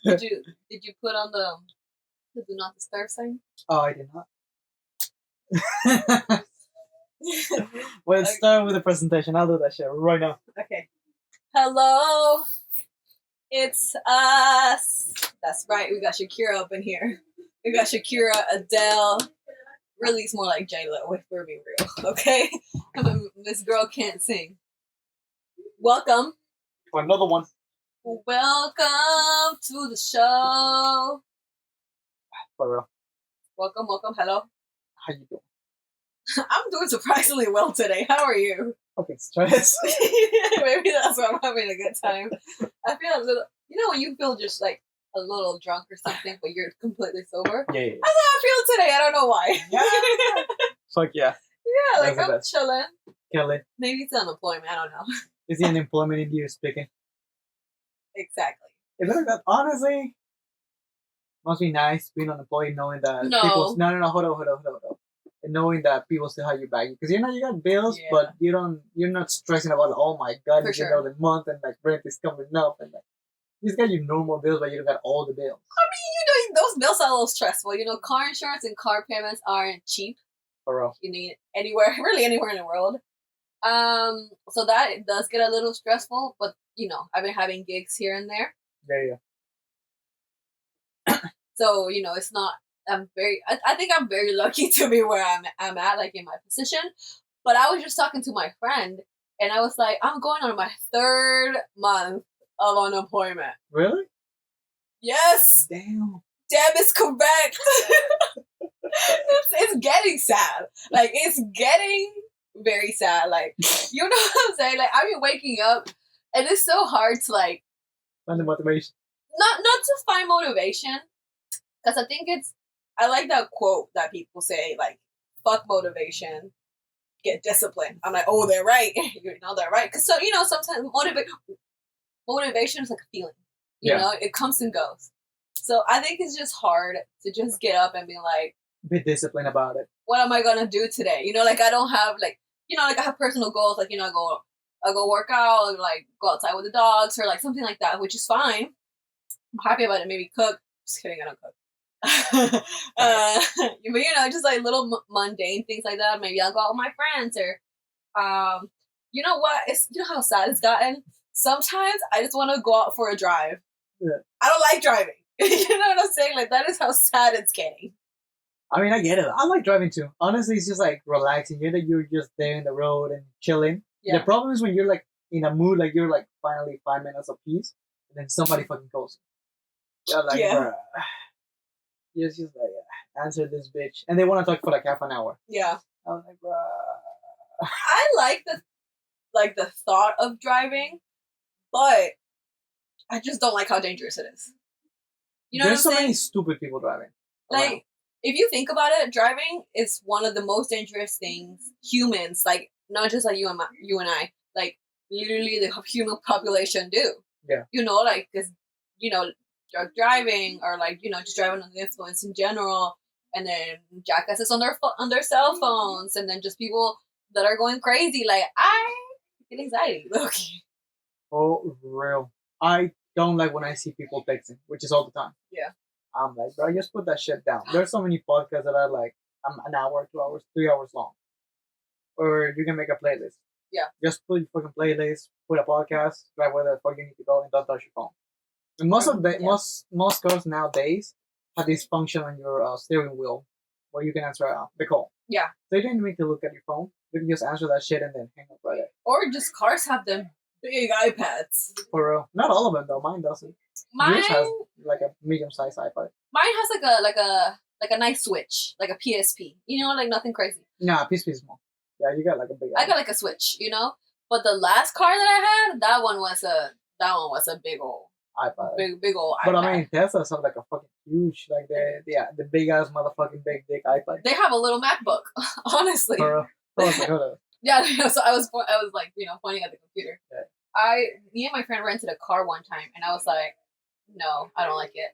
Did you put on the do not disturb sign? Oh, I did not. Well, start with the presentation. I'll do that shit right now. Okay. Hello. It's us. That's right. We got Shakira up in here. We got Shakira, Adele. Really, it's more like J-Lo, if we're being real. Okay? This girl can't sing. Welcome. For another one. Welcome to the show. For real. Welcome. Hello. How you doing? I'm doing surprisingly well today. How are you? Okay, stress. Maybe that's why I'm having a good time. I feel a little, when you feel just like a little drunk or something, but you're completely sober? Yeah. That's how I feel today. I don't know why. Yeah. Fuck yeah. Yeah, like I'm chilling. Kelly. Maybe it's unemployment. I don't know. Is the unemployment in you speaking? Exactly. Is it like that? Honestly, must be nice being unemployed knowing that No. people... No, hold on. And knowing that people still have you back. Because you got bills, but you're not stressing about, oh my god, you know the month and like rent is coming up and like you got your normal bills, but you don't got all the bills. I mean, those bills are a little stressful. Car insurance and car payments aren't cheap. For real. You need really anywhere in the world. So that does get a little stressful, but I've been having gigs here and there. Yeah. So it's not. I think I'm very lucky to be where I'm at, like in my position. But I was just talking to my friend, and I was like, I'm going on my 3rd month of unemployment. Really? Yes. Damn is correct. It's getting sad. Like it's getting very sad. Like you know what I'm saying? Like I've been waking up, and it's so hard to like find the motivation. Not to find motivation, because I think I like that quote that people say, like, fuck motivation, get discipline. I'm like, oh, they're right. They're right. Because, sometimes motivation is like a feeling. You know, it comes and goes. So I think it's just hard to just get up and be like... Be disciplined about it. What am I going to do today? Like, I don't have, like... like, I have personal goals. Like, I go work out, or, like, go outside with the dogs, or, like, something like that, which is fine. I'm happy about it. Maybe cook. Just kidding, I don't cook. But just like little mundane things like that. Maybe I'll go out with my friends, or you know what? It's how sad it's gotten. Sometimes I just want to go out for a drive. Yeah. I don't like driving. You know what I'm saying? Like that is how sad it's getting. I mean, I get it. I like driving too. Honestly, it's just like relaxing. You're just there in the road and chilling. Yeah. The problem is when you're like in a mood, like you're like finally 5 minutes of peace, and then somebody fucking calls you. You're like, bruh. Just like, answer this bitch. And they want to talk for like half an hour. Yeah. I was like, bruh. I like the thought of driving, but I just don't like how dangerous it is. There's so many stupid people driving. Like, if you think about it, driving is one of the most dangerous things humans, like, not just like you and I, like, literally the human population do. Yeah. Like, because, drug driving, or like just driving under the influence in general, and then jackasses on their cell phones, and then just people that are going crazy. Like I get anxiety. Okay. Oh, real. I don't like when I see people texting, which is all the time. Yeah. I'm like, bro, just put that shit down. There's so many podcasts that are like an hour, 2 hours, 3 hours long, or you can make a playlist. Yeah. Just put your fucking playlist, put a podcast, drive where the fuck you need to go, and don't touch your phone. And most cars nowadays have this function on your steering wheel where you can answer the call. Yeah. So you don't need to look at your phone. You can just answer that shit and then hang up right there. Or just cars have them big iPads. For real. Not all of them though. Mine doesn't. Yours has like a medium-sized iPad. Mine has like a nice Switch, like a PSP. Like nothing crazy. Nah, PSP is small. Yeah, you got like a big. I got like a Switch, But the last car that I had, that one was a big old iPad. Big old iPad. But I mean, Teslas have like a fucking huge, like the big ass motherfucking big dick iPad. They have a little MacBook, honestly. Yeah, so I was like, pointing at the computer. Yeah. Me and my friend rented a car one time, and I was like, no, I don't like it.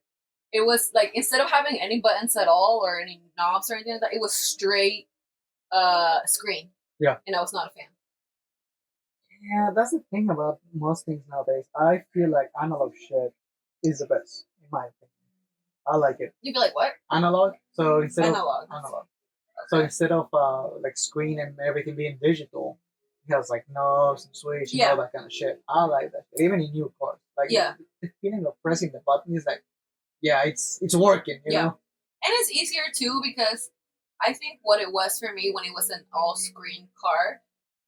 It was like, instead of having any buttons at all or any knobs or anything like that, it was straight screen. Yeah. And I was not a fan. Yeah, that's the thing about most things nowadays. I feel like analog shit is the best. my opinion. I like it. You feel like what? Analog. So instead Analog. of analog. Okay. So instead of like screen and everything being digital, it has like knobs and switch and all that kind of shit. I like that. Even in new cars, like the feeling of pressing the button is like, yeah, it's working. You know. And it's easier too because I think what it was for me when it was an all screen car,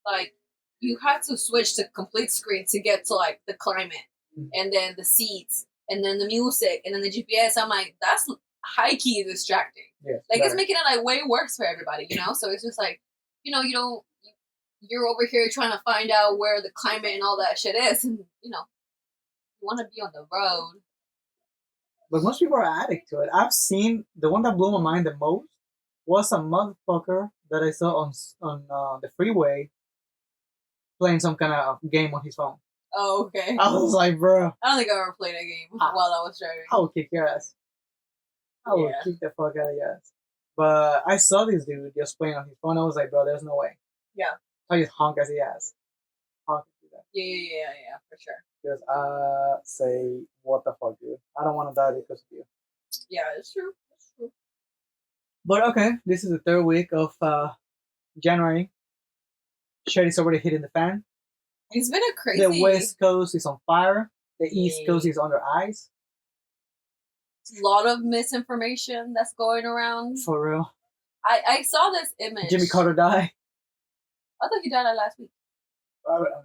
like you had to switch to complete screen to get to like the climate and then the seats and then the music and then the GPS. I'm like, that's high key distracting. Yes, like it's making it like way worse for everybody, you know? So it's just like, you know, you're over here trying to find out where the climate and all that shit is, and you know, you want to be on the road. But most people are addict to it. I've seen the one that blew my mind the most was a motherfucker that I saw on the freeway playing some kind of game on his phone. Oh, okay. I was like, bro. I don't think I ever played a game while I was driving. I would kick your ass. I would kick the fuck out of your ass. But I saw this dude just playing on his phone. I was like, bro, there's no way. Yeah. So I just honk as he ass. Honk as he ass. Yeah, for sure. Because say, what the fuck, dude? I don't want to die because of you. Yeah, it's true. It's true. But okay, this is the third week of January. Shit is already hitting the fan. It's been a crazy. The West Coast is on fire. The East Coast is under ice. A lot of misinformation that's going around. For real. I saw this image. Jimmy Carter died. I thought he died last week.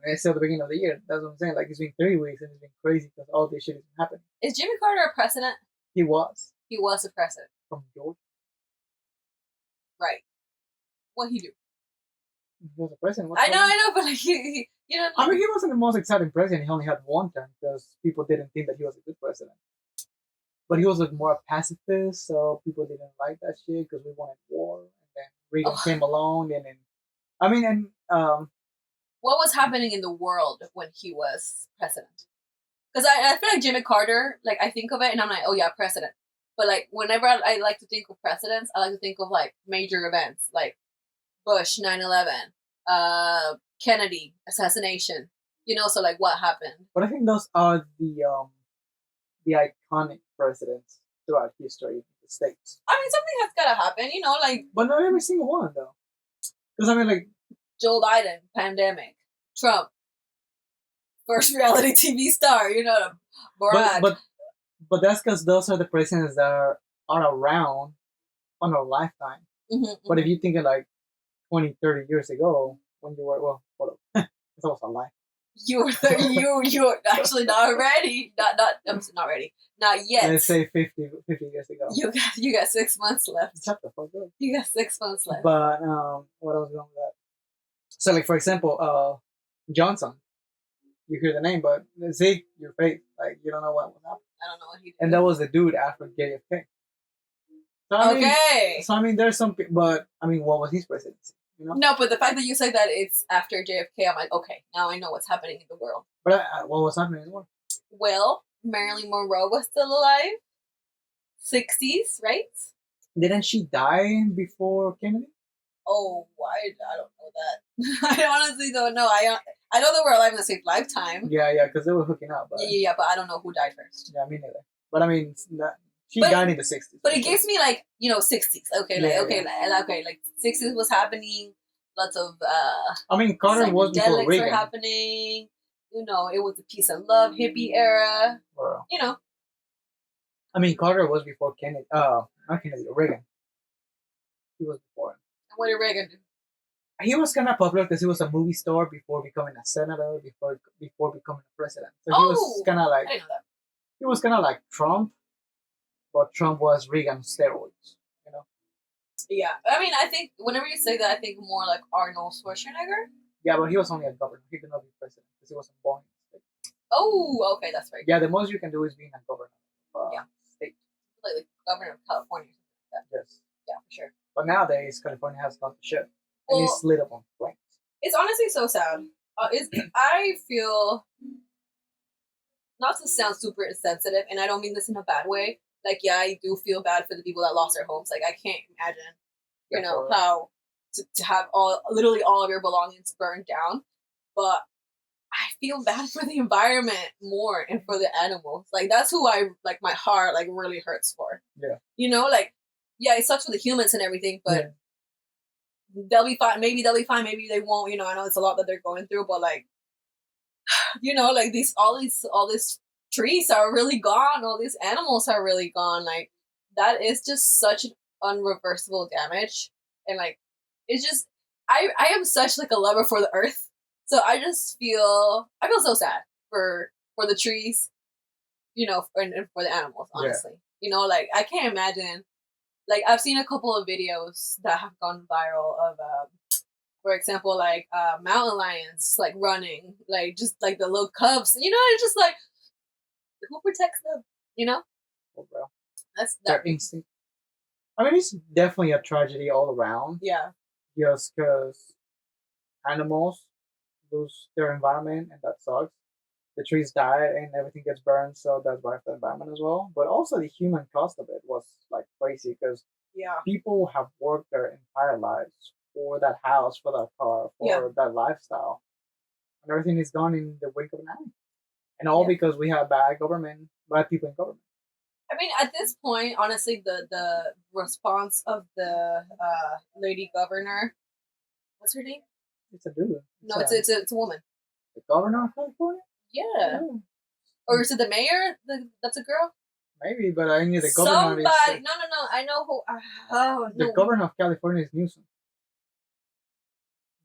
It's still the beginning of the year. That's what I'm saying. Like, it's been 3 weeks and it's been crazy because all this shit is happening. Is Jimmy Carter a president? He was. He was a president. From Georgia. Right. What'd he do? He was a president. I know, but like, he you know. I mean, he wasn't the most exciting president. He only had one term because people didn't think that he was a good president. But he was like more a pacifist, so people didn't like that shit because we wanted war. And then Reagan came along, and then, what was happening in the world when he was president? Because I feel like Jimmy Carter, like I think of it and I'm like, oh yeah, president. But like whenever I like to think of presidents, I like to think of like major events like Bush, 9/11, Kennedy assassination. You know, so like what happened? But I think those are the iconic presidents throughout history of the States. I mean, something has gotta happen, you know, like. But not every single one though. Because I mean, like Joe Biden, pandemic, Trump, first reality TV star, you know, Barack. But that's because those are the presidents that are around on our lifetime. But if you think of like 20, 30 years ago, when you were, well, hold up. It's almost a life. You were 30, you were actually not ready. I'm not ready. Not yet. Let's say 50 years ago. You got 6 months left. Shut the fuck up. You got 6 months left. But what I was going with that. So like for example, Johnson. You hear the name, but see your face. Like you don't know what was happening. I don't know what he did. And that was the dude after JFK. So, I mean, there's some, but I mean, what was his presidency? You know? No, but the fact that you say that it's after JFK, I'm like, okay, now I know what's happening in the world. But what was happening in the world? Well, Marilyn Monroe was still alive. 60s, right? Didn't she die before Kennedy? Oh, I don't know that. I honestly don't know. I know they were alive in the same lifetime. Yeah, because they were hooking up. But... Yeah, but I don't know who died first. Yeah, me neither. But I mean, she died in the 60s. But it gives me like, you know, 60s. Okay, like 60s was happening. Lots of I mean, Carter was before Reagan. Were happening. You know, it was the peace and love hippie era. Wow. You know. I mean, Carter was before Kennedy. Not Kennedy, Reagan. He was before him. And what did Reagan do? He was kind of popular because he was a movie star before becoming a senator, before becoming a president. So he was kind of like. I didn't know that. He was kind of like Trump, but Trump was Reagan steroids. You know. Yeah, I mean, I think whenever you say that, I think more like Arnold Schwarzenegger. Yeah, but he was only a governor. He could not be president because he wasn't born in the state. Oh, okay, that's right. Yeah, the most you can do is being a governor of state. Like the governor of California. Like that. Yes. Yeah, for sure. But nowadays, California has gone to shit. Well, and it's lit up on flames. It's honestly so sad. I feel, not to sound super insensitive, and I don't mean this in a bad way. Like, yeah, I do feel bad for the people that lost their homes. Like, I can't imagine, you know, how to have literally all of your belongings burned down. But I feel bad for the environment more and for the animals. Like that's who I like. My heart like really hurts for. Yeah. You know, like yeah, it sucks for the humans and everything, but they'll be fine. Maybe they'll be fine. Maybe they won't. You know, I know it's a lot that they're going through, but like, you know, like all these trees are really gone. All these animals are really gone. Like that is just such an unreversible damage, and like it's just I am such like a lover for the earth, so I feel so sad for the trees, you know, and for the animals. Honestly, you know, like I can't imagine. Like I've seen a couple of videos that have gone viral of for example, like mountain lions like running, like just like the little cubs, you know, it's just like who protects them, you know? Oh, bro. That's their instinct. I mean, it's definitely a tragedy all around. Yeah. Just because animals lose their environment, and that sucks. The trees die and everything gets burned, so that's bad for the environment as well. But also the human cost of it was like crazy because people have worked their entire lives for that house, for that car, for that lifestyle, and everything is gone in the wink of an eye. And all because we have bad government, bad people in government. I mean, at this point, honestly, the response of the lady governor, what's her name? It's a dude. It's a woman. The governor of California? Yeah. Oh. Or is it the mayor? That's a girl? Maybe, but I knew the governor No. I know who. The governor of California is Newsom.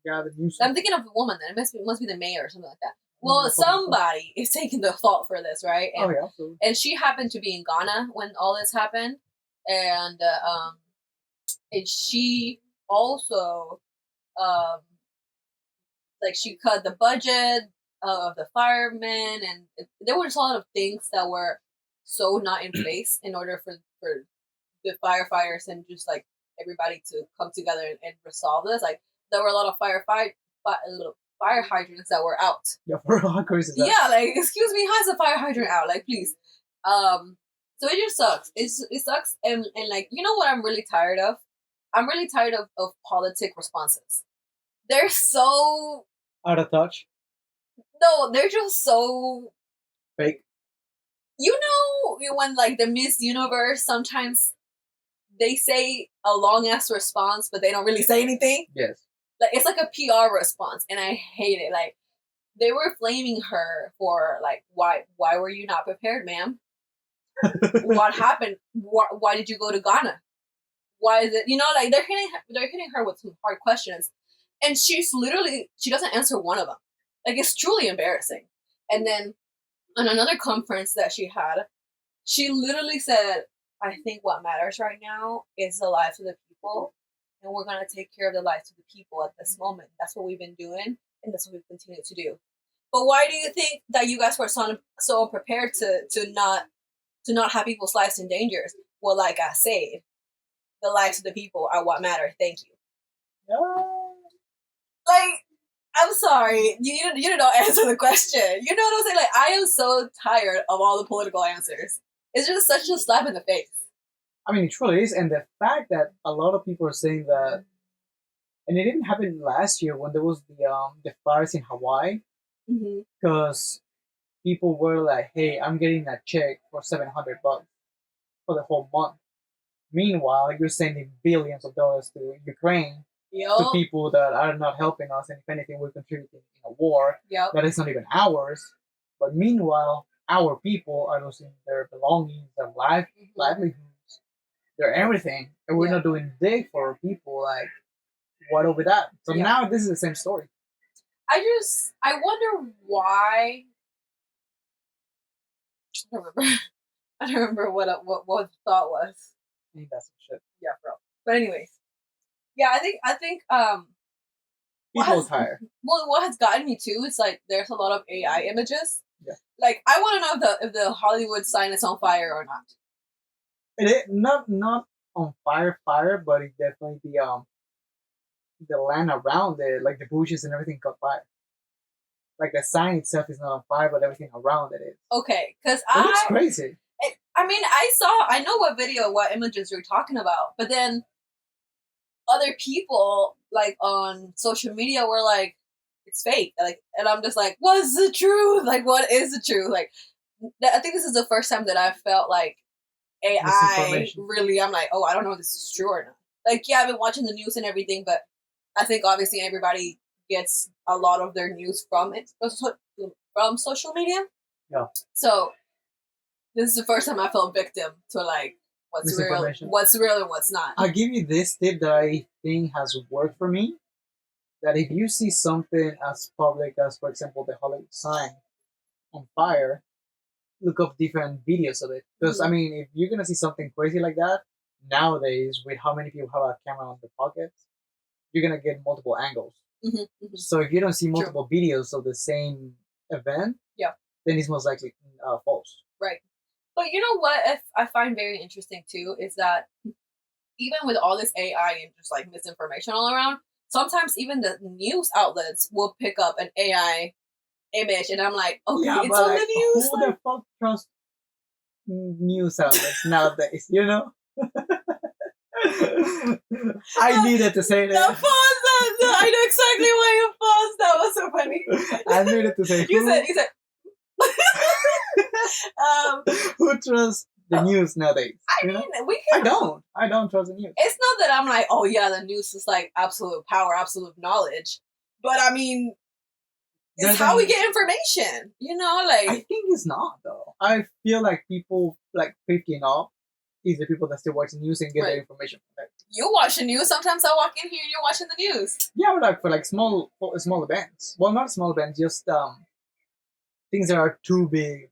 Yeah, the Newsom. I'm thinking of a woman then. It must be the mayor or something like that. Well, somebody is taking the fault for this, right? And, absolutely. And she happened to be in Ghana when all this happened, and she also like she cut the budget of the firemen, and there was a lot of things that were so not in place in order for the firefighters and just like everybody to come together and resolve this. Like there were a lot of fire hydrants that were out. Yeah, for crazy. Yeah, like excuse me, how's the fire hydrant out? Like please. So it just sucks. It sucks, and like you know what I'm really tired of? I'm really tired of politic responses. They're so out of touch. No, they're just so fake. You know when like the Miss Universe sometimes they say a long ass response, but they don't really say anything. Yes. Like it's like a PR response, and I hate it. Like they were flaming her for like why were you not prepared, ma'am? What happened? Why did you go to Ghana? Why is it like they're hitting her with some hard questions, and she doesn't answer one of them. Like it's truly embarrassing. And then on another conference that she had, she literally said, I think what matters right now is the lives of the people, and we're going to take care of the lives of the people at this moment. That's what we've been doing, and that's what we continue to do. But why do you think that you guys were so unprepared to not have people's lives in danger? Well, like I said, the lives of the people are what matter. Thank you. Like, I'm sorry, you don't answer the question. You know what I'm saying? Like, I am so tired of all the political answers. It's just such a slap in the face. I mean, it truly is, and the fact that a lot of people are saying that, and it didn't happen last year when there was the fires in Hawaii, because people were like, "Hey, I'm getting a check for $700 for the whole month." Meanwhile, you're sending billions of dollars to Ukraine. To people that are not helping us, and if anything, we're contributing in a war that is not even ours. But meanwhile, our people are losing their belongings, their livelihoods, their everything, and we're not doing big for people. Like, what over that? So now this is the same story. I wonder why. I don't remember what the thought was. I think that's some shit. Yeah, bro. But anyways. Yeah, I think people tired. Well, what has gotten me too is like there's a lot of AI images. Yeah. Like I want to know if the Hollywood sign is on fire or not. It not on fire, but it definitely the land around it, like the bushes and everything, caught fire. Like the sign itself is not on fire, but everything around it is. Okay, because it looks crazy. I mean, I know what images you're talking about, but then other people like on social media were like, it's fake. Like, and I'm just like, what's the truth? Like, what is the truth? Like, I think this is the first time that I felt like AI really. I'm like, oh, I don't know if this is true or not. Like, yeah, I've been watching the news and everything, but I think obviously everybody gets a lot of their news from it, from social media. Yeah. So this is the first time I felt victim to like what's real and what's not. I'll give you this tip that I think has worked for me. That if you see something as public as, for example, the Hollywood sign on fire, look up different videos of it. Because I mean, if you're gonna see something crazy like that nowadays, with how many people have a camera on their pockets, you're gonna get multiple angles. So if you don't see multiple videos of the same event, then it's most likely false. Right. But you know what I find very interesting too is that even with all this AI and just like misinformation all around, sometimes even the news outlets will pick up an AI image, and I'm like, okay, it's on the news. Who the fuck trusts news outlets nowadays? You know. I needed to say that. The pause. I know exactly why you paused. That was so funny. I needed to say. You said. Who trusts the news nowadays? I mean, we can. I don't trust the news. It's not that I'm like, oh yeah, the news is like absolute power, absolute knowledge. But I mean, it's how we get information. You know, like I think it's not though. I feel like people like 50 and up is the people that still watch the news and get their information from there. You watch the news. Sometimes I walk in here and you're watching the news. Yeah, but like for like small events. Well, not small events, just things that are too big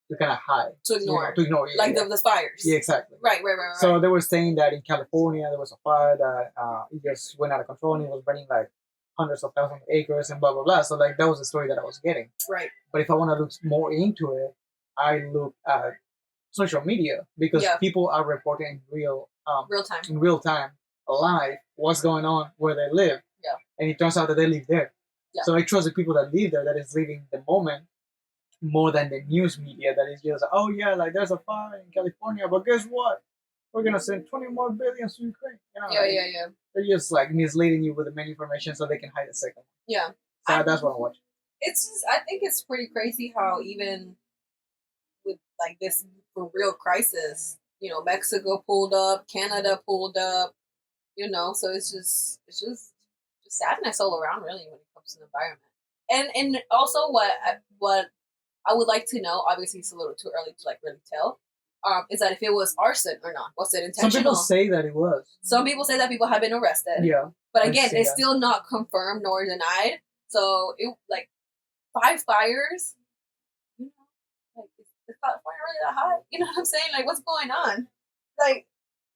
to kind of hide. To ignore. Yeah, like the fires. Yeah, exactly. Right. So they were saying that in California there was a fire that it just went out of control and it was burning like hundreds of thousands of acres and blah blah blah. So like that was the story that I was getting. Right. But if I want to look more into it, I look at social media because people are reporting in real time, live, what's going on where they live. Yeah. And it turns out that they live there. Yeah. So I trust the people that live there, that is living the moment, more than the news media that is just, oh yeah, like there's a fire in California, but guess what? We're gonna send 20 more billion to Ukraine. You know, yeah. They're just like misleading you with the main information so they can hide the second. Yeah. So that's what I'm watching. It's just, I think it's pretty crazy how even with like this for real crisis, you know, Mexico pulled up, Canada pulled up, you know, so it's just sadness all around really when it comes to the environment. And also what I would like to know, obviously it's a little too early to like really tell, is that if it was arson or not. Was it intentional? Some people say that it was. Some people say that people have been arrested. Yeah. But again, it's still not confirmed nor denied. So it like 5 fires, you know, like is fire really that hot? You know what I'm saying? Like what's going on? Like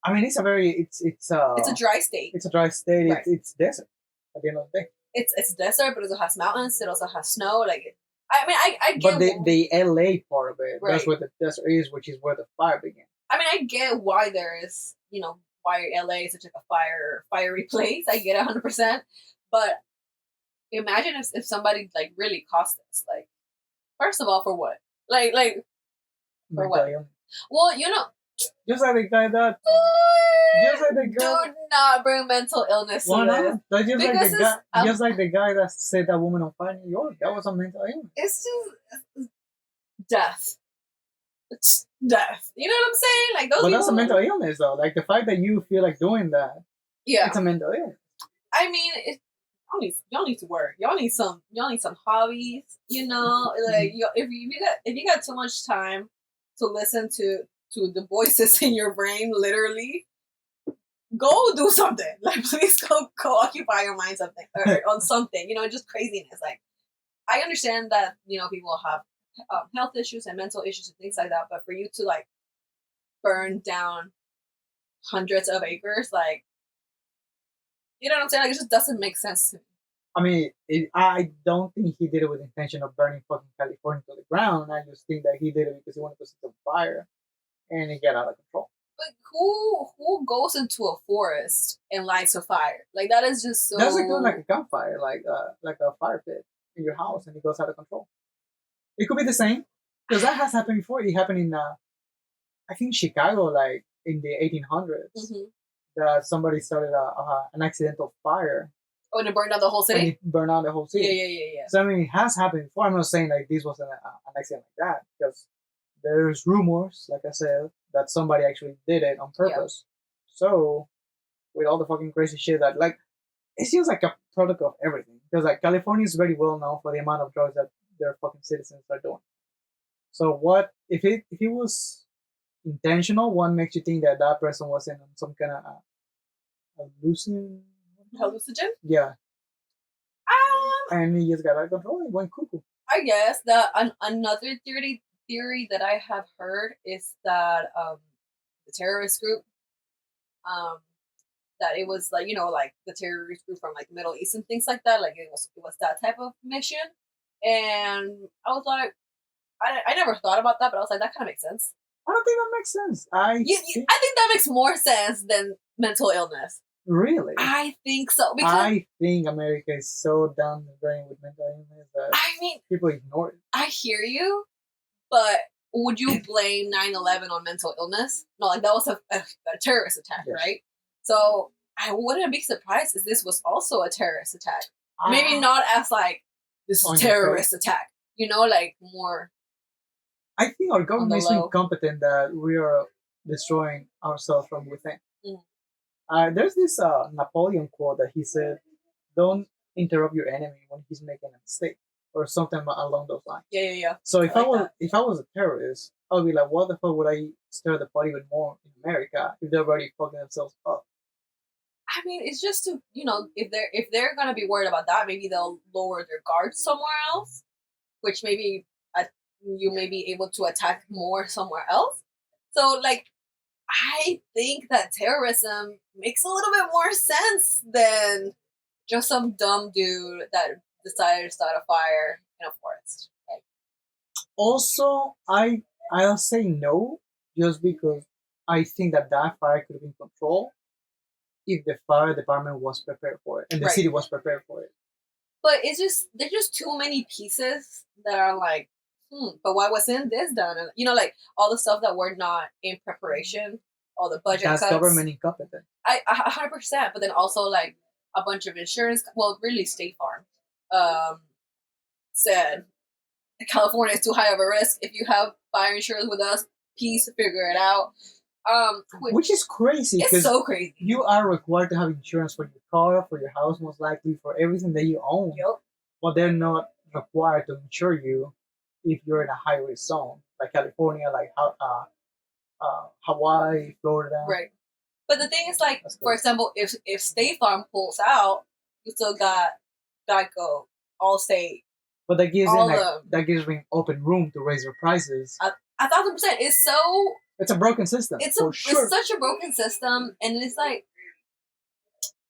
I mean, it's a dry state. It's a dry state. Right. It's desert at the end of the day. It's desert, but it also has mountains. It also has snow. Like I mean, I get. But the LA part of it, that's where the desert is, which is where the fire began. I mean, I get why there is, you know, why LA is such like a fiery place. I get 100%. But imagine if somebody like really caused this. Like, first of all, for what? Like for what? Well, you know. Just like the guy that. Do not bring mental illness to this. That's just like the guy that set that woman on fire in New York. That was a mental illness. It's just death. It's death. You know what I'm saying? Like those. But that's a mental illness, though. Like the fact that you feel like doing that. Yeah. It's a mental illness. I mean, y'all need to work. Y'all need some hobbies. You know, like if you got too much time to listen to the voices in your brain, literally, go do something. Like, please go occupy your mind on something. You know, just craziness. Like, I understand that, you know, people have health issues and mental issues and things like that, but for you to like burn down hundreds of acres, like, you know what I'm saying? Like, it just doesn't make sense to me. I mean, I don't think he did it with the intention of burning fucking California to the ground. I just think that he did it because he wanted to set the fire. And it got out of control. But who goes into a forest and lights a fire? Like that is just so. That's like doing like a campfire, like a fire pit in your house, and it goes out of control. It could be the same because that has happened before. It happened in I think Chicago, like in the 1800s, that somebody started an accidental fire Oh, and it burned down the whole and city? it burned down the whole Yeah, city. yeah. So I mean, it has happened before. I'm not saying like this was an accident like that, because there's rumors, like I said, that somebody actually did it on Yeah. purpose. So with all the fucking crazy shit that like it seems like a product of everything, because like California is very well known for the amount of drugs that their fucking citizens are doing. So what if it was intentional? What makes you think that that person was in some kind of hallucin? Hallucinogen? Yeah, Um, and he just got out of control and went cuckoo. I guess another theory that I have heard is that the terrorist group um that it was like like the terrorist group from like the Middle East and things like that. Like it was that type of mission, and I was like, I never thought about that, but I was like, that kind of makes sense. I don't think that makes sense. I think that makes more sense than mental illness. Really? I think so because I think America is so done brain with mental illness that I mean people ignore it. I hear you, but would you blame 9/11 on mental illness? No, like that was a terrorist attack, Yes. right? So I wouldn't be surprised if this was also a terrorist attack. Maybe not as like this On is your terrorist attack, like more. I think our government is so low. incompetent that we are destroying ourselves from within. Mm. There's this Napoleon quote that he said, "Don't interrupt your enemy when he's making a mistake," or something along those lines. Yeah. So I like if I was a terrorist, I would be like, "What the fuck would I stir the pot even more in America if they're already fucking themselves up?" I mean, it's just to if they're gonna be worried about that, maybe they'll lower their guards somewhere else, which maybe you may be able to attack more somewhere else. So like, I think that terrorism makes a little bit more sense than just some dumb dude that decided to start a fire in a forest. Like, Also, I'll say no, just because I think that fire could have been controlled if the fire department was prepared for it and the Right. city was prepared for it. but there's just too many pieces that are like, but why wasn't this done? And like all the stuff that were not in preparation, all the budget That's cuts. government incompetent. I 100%. But then also like a bunch of insurance. Well, really, State Farm said California is too high of a risk. If you have fire insurance with us, please figure it out. Which is crazy. It's so crazy. You are required to have insurance for your car, for your house, most likely for everything that you own. Yep. But they're not required to insure you if you're in a high risk zone, like California, like Hawaii, Florida. Right. But the thing is, like, for example, if State Farm pulls out, you still got Geico, Allstate. But that gives me open room to raise your prices. 1,000%. It's a broken system. It's such a broken system, and it's like,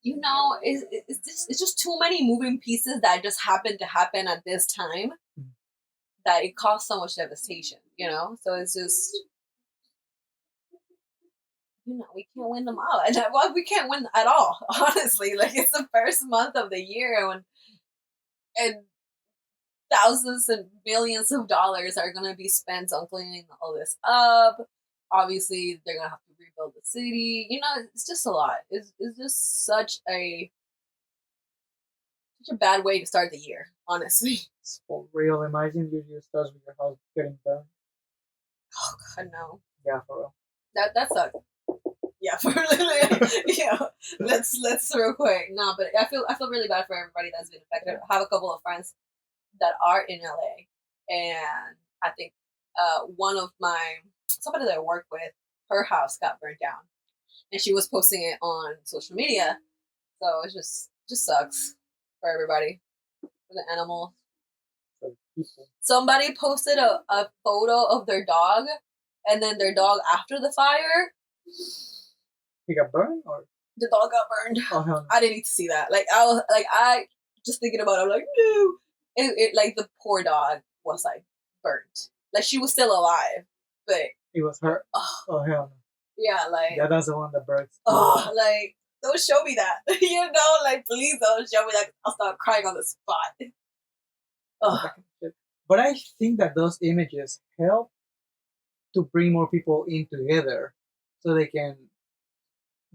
it's just too many moving pieces that just happen to happen at this time that it caused so much devastation. So it's just. We can't win them all. Well, we can't win at all, honestly. Like, it's the first month of the year, and thousands and millions of dollars are going to be spent on cleaning all this up. Obviously, they're going to have to rebuild the city. It's just a lot. It's just such a bad way to start the year, honestly. It's for real. Imagine you just starts with your house getting burned. Oh, God, no. Yeah, for real. That sucks. Yeah, for really. Let's real quick. No, but I feel really bad for everybody that's been affected. I have a couple of friends that are in LA, and I think one of somebody that I work with, her house got burnt down, and she was posting it on social media. So it just sucks for everybody, for the animals. For people. Somebody posted a photo of their dog, and then their dog after the fire. He got burned, or the dog got burned. Oh hell no. I didn't need to see that. Like I just thinking about it, I'm like, no. It like the poor dog was like burnt. Like she was still alive, but it was hurt. Oh hell no. Yeah, like that's the one that burns. Oh, like don't show me that. Like please don't show me that. I'll start crying on the spot. Oh. But I think that those images help to bring more people in together, so they can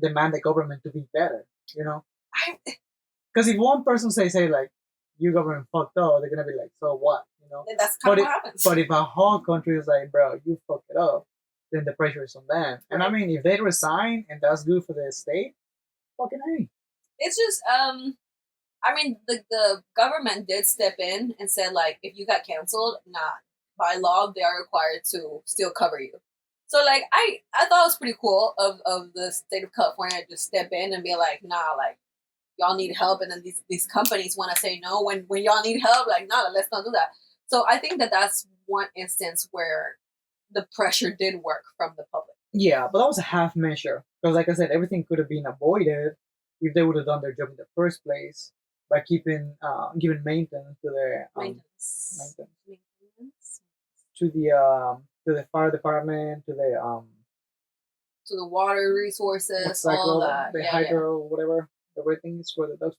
demand the government to be better. Because if one person say like, "You government fucked up," they're gonna be like, "So what?" You know. And that's kind of what happens. But if a whole country is like, "Bro, you fucked it up," then the pressure is on them. Right. And I mean, if they resign and that's good for the state, fucking hey. It's just I mean, the government did step in and said, like, if you got canceled, by law, they are required to still cover you. So, like, I thought it was pretty cool of the state of California to just step in and be like, nah, like, y'all need help. And then these companies want to say no when y'all need help. Like, nah, let's not do that. So I think that's one instance where the pressure did work from the public. Yeah, but that was a half measure. Because, like I said, everything could have been avoided if they would have done their job in the first place by giving maintenance to their maintenance to the fire department, to the water resources, all that, the hydro, whatever the red thing is for the dogs.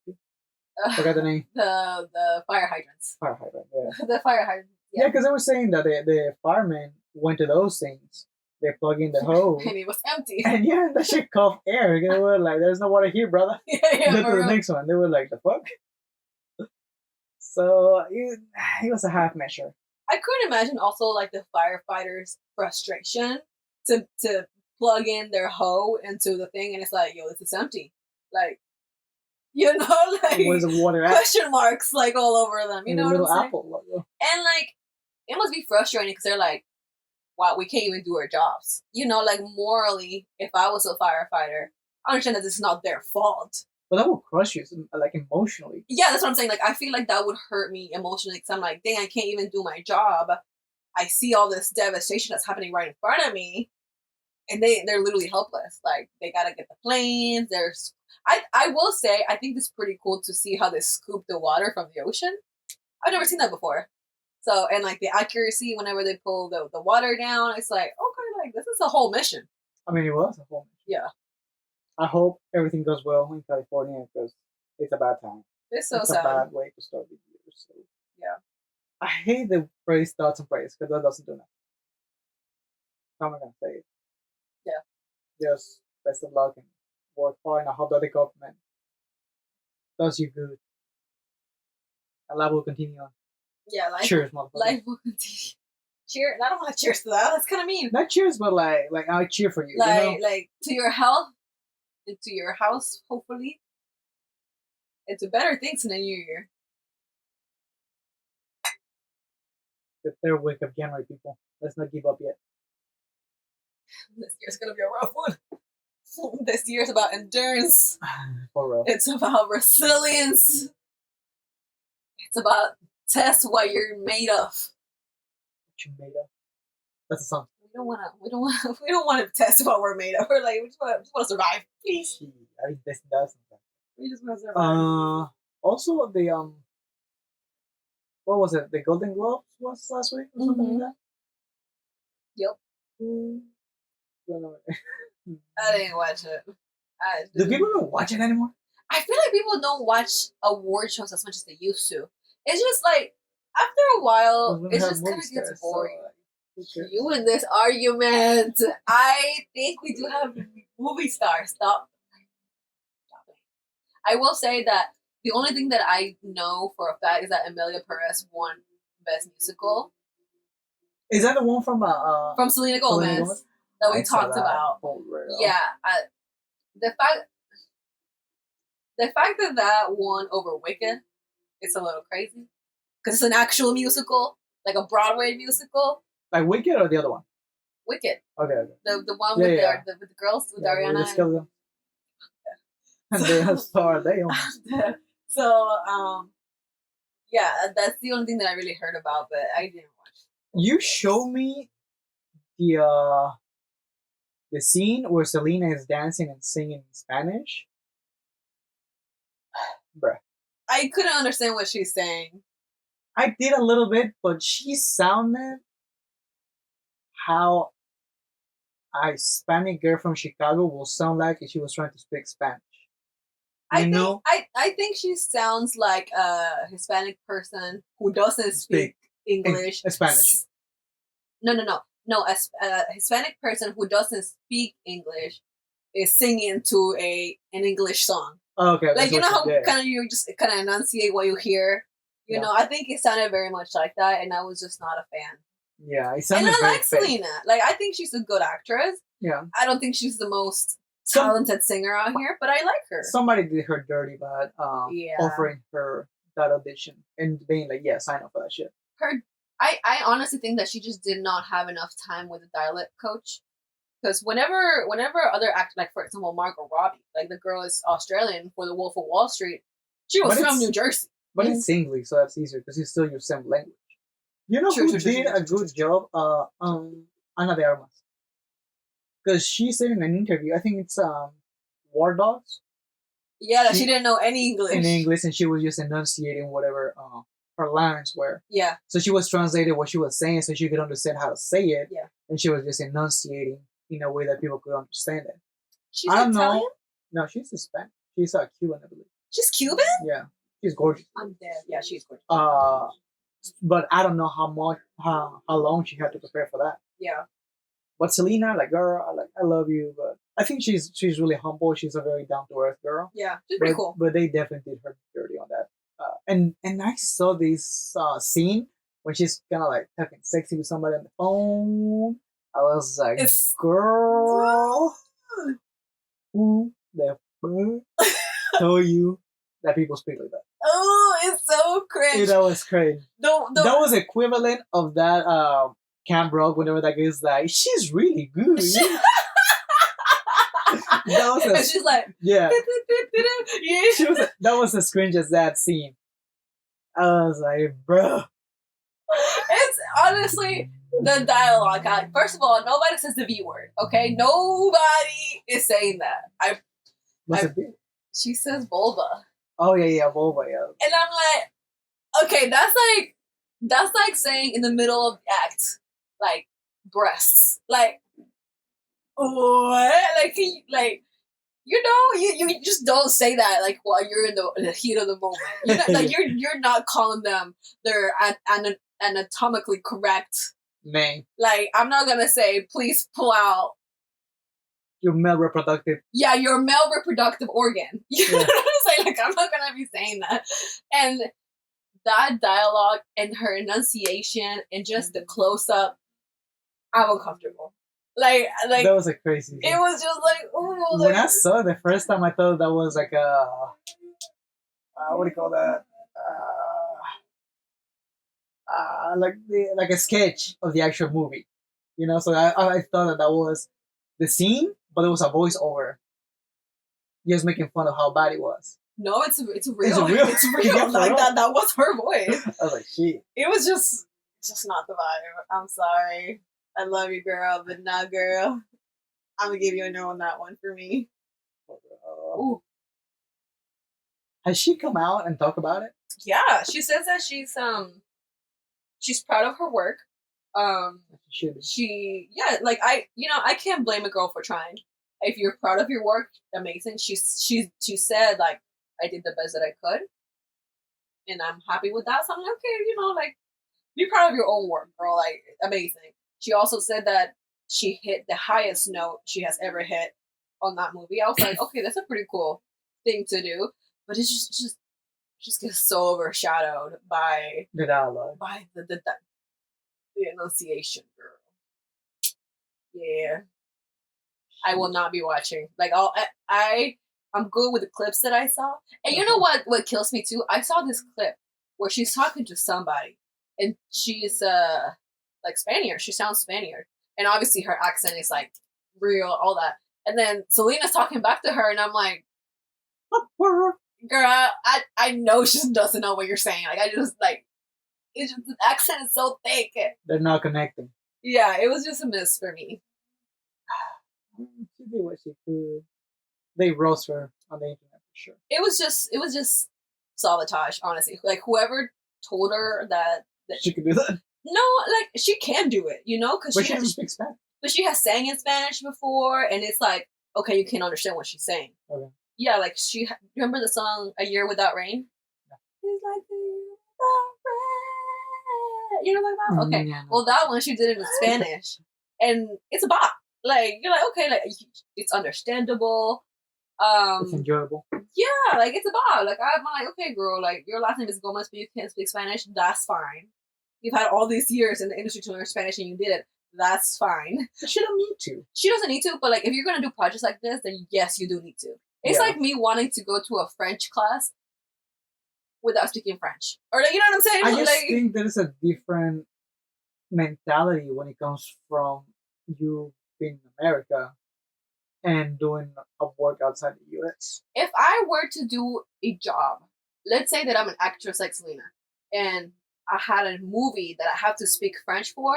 Forgot the name. The fire hydrants. Fire hydrant, yeah. The fire hydrant. Yeah, because they were saying that the firemen went to those things. They plug in the hose. And it was empty. And yeah, that shit coughed air. They were like, "There's no water here, brother." Go to the next one. They were like, "The fuck?" So it was a half measure. I couldn't imagine also like the firefighters' frustration to plug in their hoe into the thing, and it's like, yo, this is empty. Like, you know, like where's the water question marks like all over them. You know what I'm saying? Apple logo. And like, it must be frustrating because they're like, wow, we can't even do our jobs. You know, like morally, if I was a firefighter, I understand that this is not their fault. But that would crush you, like emotionally. Yeah, that's what I'm saying. Like, I feel like that would hurt me emotionally because I'm like, dang, I can't even do my job. I see all this devastation that's happening right in front of me, and they're literally helpless. Like, they gotta get the planes. I will say, I think it's pretty cool to see how they scoop the water from the ocean. I've never seen that before. So, and like the accuracy whenever they pull the water down, it's like, okay, like this is a whole mission. I mean, it was a whole mission. Yeah. I hope everything goes well in California because it's a bad time. It's so it's sad. A bad way to start the year. So yeah. I hate the phrase thoughts and prayers because that doesn't do nothing. How am I gonna say it? Yeah. Just best of luck and work hard, and I hope that the government does you good. And life will continue on. Yeah, life. Cheers, motherfucker. Life will continue. Cheers. I don't want to cheers to that. That's kind of mean. Not cheers, but like I cheer for you. Like, you know? like to your health, and to your house, hopefully, and to better things in the new year. The third week of January, people. Let's not give up yet. This year's gonna be a rough one. This year's about endurance. For real. It's about resilience. It's about test what you're made of. What you made of? That's a song. We don't want to test what we're made of. We're like, we just want to survive, please. I think this does. We just want to survive. Also the what was it? The Golden Globes was last week or something like that. Yep. I didn't watch it. Do people even watch it anymore? I feel like people don't watch award shows as much as they used to. It's just like after a while, it just kind of gets boring. You and this argument. I think we do have movie stars. Stop. I will say that the only thing that I know for a fact is that Emilia Perez won Best Musical. Is that the one from Selena Gomez that we talked about? Yeah, the fact that won over Wicked, it's a little crazy because it's an actual musical, like a Broadway musical. Like Wicked or the other one? Wicked. Okay. The one with the girls with Ariana. And they have star they own. So yeah, that's the only thing that I really heard about, but I didn't watch. You show me the scene where Selena is dancing and singing in Spanish. Bruh. I couldn't understand what she's saying. I did a little bit, but she sounded how a Hispanic girl from Chicago will sound like if she was trying to speak Spanish. I think she sounds like a Hispanic person who doesn't speak English. Spanish. No. A Hispanic person who doesn't speak English, is singing to an English song. Oh, okay. Like, you know how kind of you just kind of enunciate what you hear. You know, I think it sounded very much like that, and I was just not a fan. Yeah, it sounded and I very like Selena. Like, I think she's a good actress. Yeah. I don't think she's the most talented singer out here, but I like her. Somebody did her dirty by offering her that audition and being like, "Yeah, sign up for that shit." I honestly think that she just did not have enough time with a dialect coach. Because whenever other actors, like for example Margot Robbie, like the girl is Australian for The Wolf of Wall Street, she was from New Jersey. But it's English, so that's easier because you still use same language. You know who did a good job? Ana de Armas. Because she said in an interview, I think it's War Dogs. Yeah, that she didn't know any English. In English, and she was just enunciating whatever her lines were. Yeah. So she was translating what she was saying so she could understand how to say it. Yeah. And she was just enunciating in a way that people could understand it. She's Italian? No, she's Hispanic. She's Cuban, I believe. She's Cuban? Yeah. She's gorgeous. I'm dead. Yeah, she's gorgeous. But I don't know how long she had to prepare for that. Yeah. But Selena, like, girl, I love you, but I think she's really humble. She's a very down to earth girl. Yeah, she's pretty cool. But they definitely did her dirty on that. And I saw this scene when she's kind of like talking sexy with somebody on the phone. I was like, girl, who the fuck told you that people speak like that? Oh, it's so cringe. Yeah, that was cringe. That was equivalent of that Camp Rock whenever that guy's like, she's really good. And she's like, yeah. yeah. That was as cringe as that scene. I was like, bro. It's honestly the dialogue. First of all, nobody says the V word. Okay, nobody is saying that. What's it be? She says vulva. Oh yeah, vulva. Yeah. And I'm like, okay, that's like saying in the middle of the act, like breasts, like what? Like you know, you just don't say that like while you're in the heat of the moment. You know, like you're not calling them their anatomically correct name. Like, I'm not gonna say please pull out your male reproductive. Yeah, your male reproductive organ. You know what I'm saying? Like, I'm not gonna be saying that. And that dialogue and her enunciation and just the close up, I'm uncomfortable. Like that was a crazy. It was just like, oh. When I saw it the first time, I thought that was like a what do you call that? Like a sketch of the actual movie, you know. So I thought that was the scene, but it was a voiceover, just making fun of how bad it was. No, it's real. It's real. Yeah, like that was her voice. I was like, shit. It was just not the vibe. I'm sorry. I love you, girl, but nah, girl. I'm gonna give you a no on that one for me. Ooh. Has she come out and talk about it? Yeah, she says that she's proud of her work. She I can't blame a girl for trying. If you're proud of your work, amazing. She said like, I did the best that I could, and I'm happy with that. So I'm like, okay, like, be proud of your own work, girl. Like, amazing. She also said that she hit the highest note she has ever hit on that movie. I was like, okay, that's a pretty cool thing to do, but it just gets so overshadowed by the dialogue, by the enunciation, girl. Yeah, I will not be watching. Like, I'm good with the clips that I saw. And you know what kills me too? I saw this clip where she's talking to somebody, and she's like Spaniard. She sounds Spaniard, and obviously her accent is like real, all that. And then Selena's talking back to her, and I'm like, girl, I know she doesn't know what you're saying. Like, I just like, it's just, the accent is so thick. They're not connecting. Yeah, it was just a miss for me. She did what she could. They roast her on the internet for sure. It was just sabotage, honestly. Like, whoever told her that she could do that. No, like, she can do it, because she doesn't speak Spanish. But she has sang in Spanish before, and it's like, okay, you can't understand what she's saying. Okay. Yeah, like, remember the song "A Year Without Rain"? Yeah. It's like a year without rain. You know what I'm talking about? Okay. Yeah, no. Well, that one she did it in Spanish, and it's a bop. Like you're like, okay, like it's understandable. It's enjoyable. Yeah, like it's about like I'm like, okay, girl, like your last name is Gomez, but you can't speak Spanish. That's fine. You've had all these years in the industry to learn Spanish, and you did it. That's fine. She don't need to. She doesn't need to, but like if you're gonna do projects like this, then yes, you do need to. It's Yeah. like me wanting to go to a French class without speaking French, or like, you know what I'm saying? I just like, think there is a different mentality when it comes from you being in America and doing a work outside the US. if I were to do a job, let's say that I'm an actress like Selena, and I had a movie that I have to speak French for,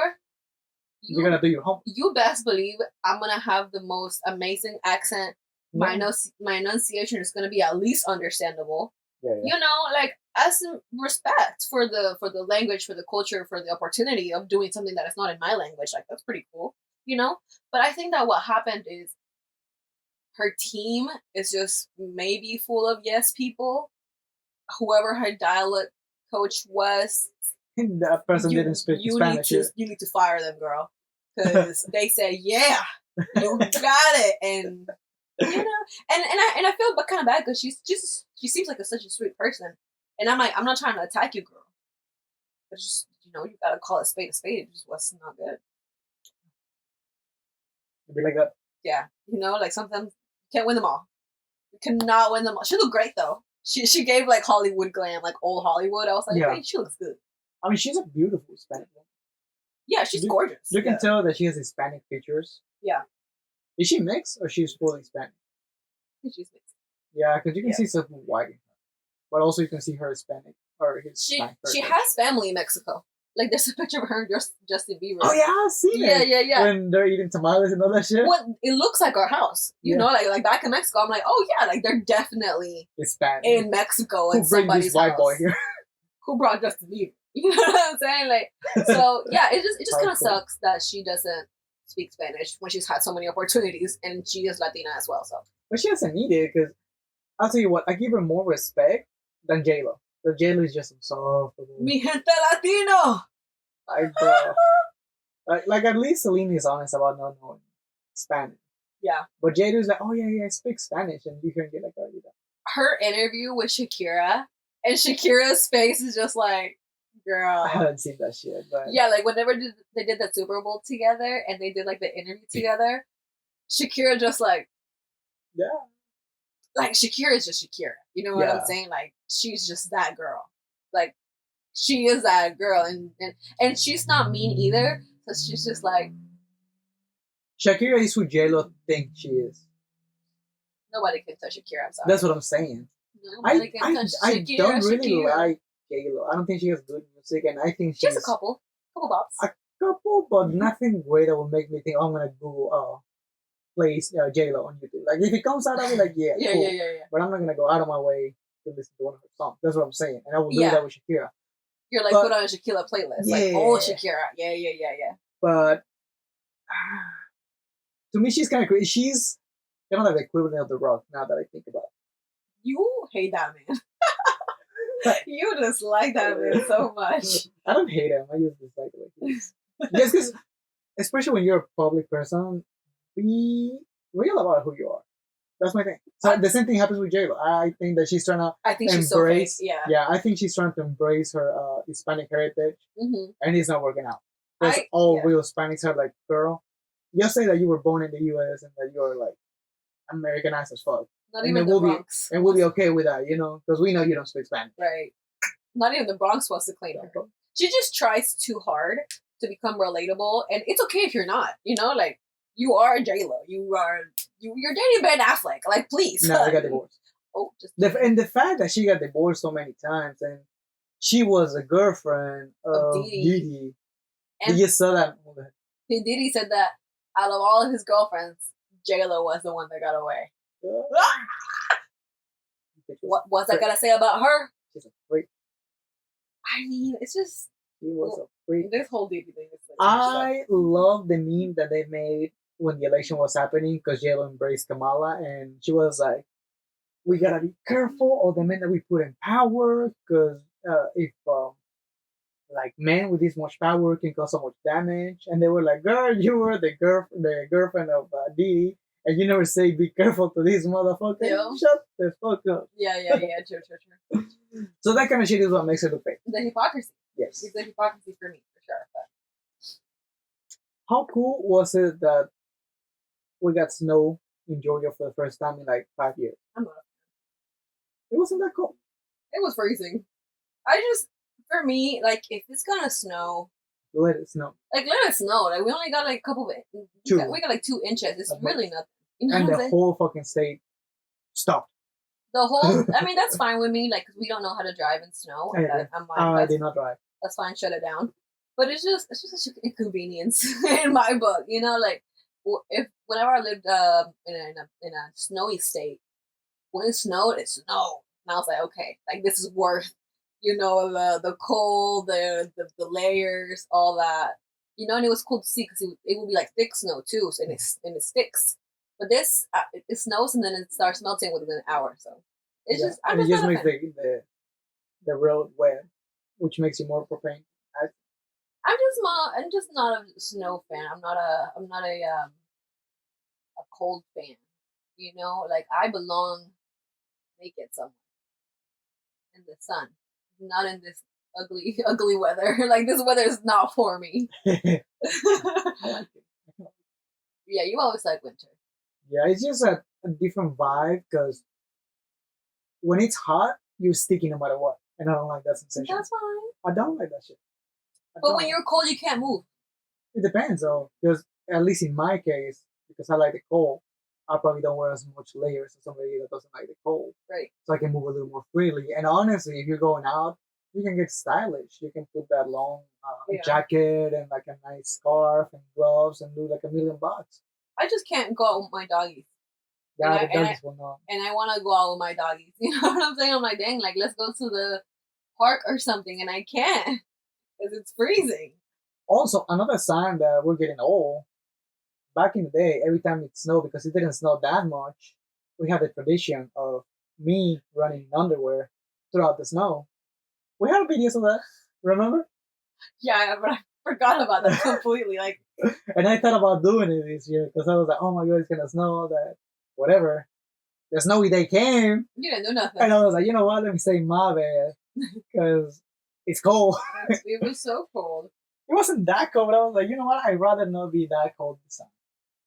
You're gonna do your homework. you best believe I'm gonna have the most amazing accent. My enunciation is gonna be at least understandable. Yeah. You know, like as respect for the language, for the culture, for the opportunity of doing something that is not in my language. Like that's pretty cool. You know, but I think that what happened is her team is just maybe full of yes people. Whoever her dialect coach was, That person didn't speak Spanish. You need to fire them, girl, because they said, "Yeah, you got it," and you know, and I feel kind of bad because she seems like such a sweet person, and I'm like, I'm not trying to attack you, girl, but just you know, you gotta call a spade a spade. It just was not good. It'd be like that. Yeah, you know, like sometimes you can't win them all. You cannot win them all. She looked great though. She gave like Hollywood glam, like old Hollywood. I was like, hey, she looks good. I mean, she's a beautiful Hispanic woman. Yeah, she's gorgeous. You can tell that she has Hispanic features. Yeah. Is she mixed or she's fully Hispanic? I think she's mixed. Yeah, because you can see something white in her, but also you can see her Hispanic or his. She has family in Mexico. Like there's a picture of her and Justin Bieber. Oh yeah, I've seen it. Yeah. When they're eating tamales and all that shit. Well, it looks like our house. You know, like back in Mexico, I'm like, oh yeah, like they're definitely Hispanic in Mexico and somebody's somebody's white house. boy here. Who brought Justin Bieber? You know what I'm saying? Like, so yeah, it just kind of sucks that she doesn't speak Spanish when she's had so many opportunities, and she is Latina as well. So, but she doesn't need it because I'll tell you what, I give her more respect than J-Lo. So J-Lo is just some soft. Mi gente latino. Like, like at least Selena is honest about not knowing Spanish. Yeah. But J-Lo is like, oh yeah, I speak Spanish, and you can get like, oh, you know. Her interview with Shakira, and Shakira's face is just like, girl. I haven't seen that shit, but yeah, like whenever they did the Super Bowl together, and they did like the interview together, Shakira just like, yeah, like Shakira is just Shakira. You know what I'm saying? Like she's just that girl. Like she is that girl, and she's not mean either. So she's just like Shakira is who J-Lo thinks she is. Nobody can touch Shakira. I'm sorry. That's what I'm saying. Nobody can touch Shakira. I don't really like J-Lo. I don't think she has good music, and I think she has a couple bops. A couple, but nothing great that will make me think, oh, I'm gonna go play J-Lo on YouTube. Like if it comes out, I'll be like, yeah, cool. Yeah. But I'm not gonna go out of my way to listen to one of her songs. That's what I'm saying, and I will do that with Shakira. You're like, put on a Shakira playlist, like old Shakira. Yeah. But to me, she's kind of crazy. She's kind of like the equivalent of The Rock. Now that I think about it. You hate that man. You dislike that man so much. I don't hate him. I just dislike the way he is. Yes, because especially when you're a public person, be real about who you are. That's my thing. So the same thing happens with J-Lo. I think that she's trying to she's so fake. Yeah, I think she's trying to embrace her Hispanic heritage, and it's not working out. Because all real Hispanics are like, girl, just say that you were born in the U.S. and that you're like Americanized as fuck. Not even the Bronx. And we'll be okay with that, you know, because we know you don't speak Spanish. Right. Not even the Bronx wants to claim her. She just tries too hard to become relatable, and it's okay if you're not. You know, like you are J-Lo. You're dating Ben Affleck. Like, please. No, they got divorced. Oh, and the fact that she got divorced so many times, and she was a girlfriend of Didi. And you just saw that. Didi said that out of all of his girlfriends, J-Lo was the one that got away. What's I gotta say about her? She's a freak. I mean, it's just she was a freak. This whole Didi thing is like I love the meme that they made when the election was happening because J-Lo embraced Kamala and she was like, "We gotta be careful of the men that we put in power because if like men with this much power can cause so much damage, and they were like, "Girl, you were the girlfriend of Dee, and you never say be careful to this motherfucker." Yeah. Shut the fuck up. Yeah. True. So that kind of shit is what makes it look fake. The hypocrisy. Yes. It's the hypocrisy for me, for sure. But How cool was it that we got snow in Georgia for the first time in like 5 years? I'm not. It wasn't that cold. It was freezing. For me, like, if it's gonna snow, Let it snow. like, let it snow. Like, we only got like a couple of it. We got like 2 inches. It's really nothing. You know And what I'm the saying? whole fucking state stopped. The whole, I mean, that's fine with me, like, because we don't know how to drive in snow. And I'm like, I did not drive. That's fine, shut it down. But it's just such an inconvenience in my book, you know. Like, whenever I lived in a snowy state, when it snowed, it snowed, and I was like, okay, like this is worth, you know, the cold, the layers, all that, you know. And it was cool to see because it would be like thick snow too, so, and it sticks. But this, it snows and then it starts melting within an hour. So it's just, and it just makes the road wet, which makes you more propane. I'm just not a snow fan. I'm not a cold fan. You know, like I belong naked somewhere in the sun, not in this ugly weather. Like this weather is not for me. Yeah, you always like winter. Yeah, it's just a different vibe because when it's hot, you're sticky no matter what, and I don't like that sensation. That's fine. I don't like that shit. But when you're cold, you can't move. It depends, though, because at least in my case, because I like the cold, I probably don't wear as much layers as somebody that doesn't like the cold. Right. So I can move a little more freely. And honestly, if you're going out, you can get stylish. You can put that long jacket and like a nice scarf and gloves and do like $1,000,000. I just can't go out with my doggies. Yeah, the doggies will not. And I want to go out with my doggies. You know what I'm saying? I'm like, dang, like let's go to the park or something, and I can't because it's freezing. Also, another sign that we're getting old. Back in the day, every time it snowed, because it didn't snow that much, we had the tradition of me running in underwear throughout the snow. We have videos of that. Remember? Yeah, but I forgot about that completely. Like, and I thought about doing it this year because I was like, "Oh my god, it's gonna snow!" That whatever. The snowy day came. You didn't do nothing. And I was like, you know what? Let me say my bad because it's cold. It was so cold. It wasn't that cold, but I was like, you know what? I'd rather not be that cold this time.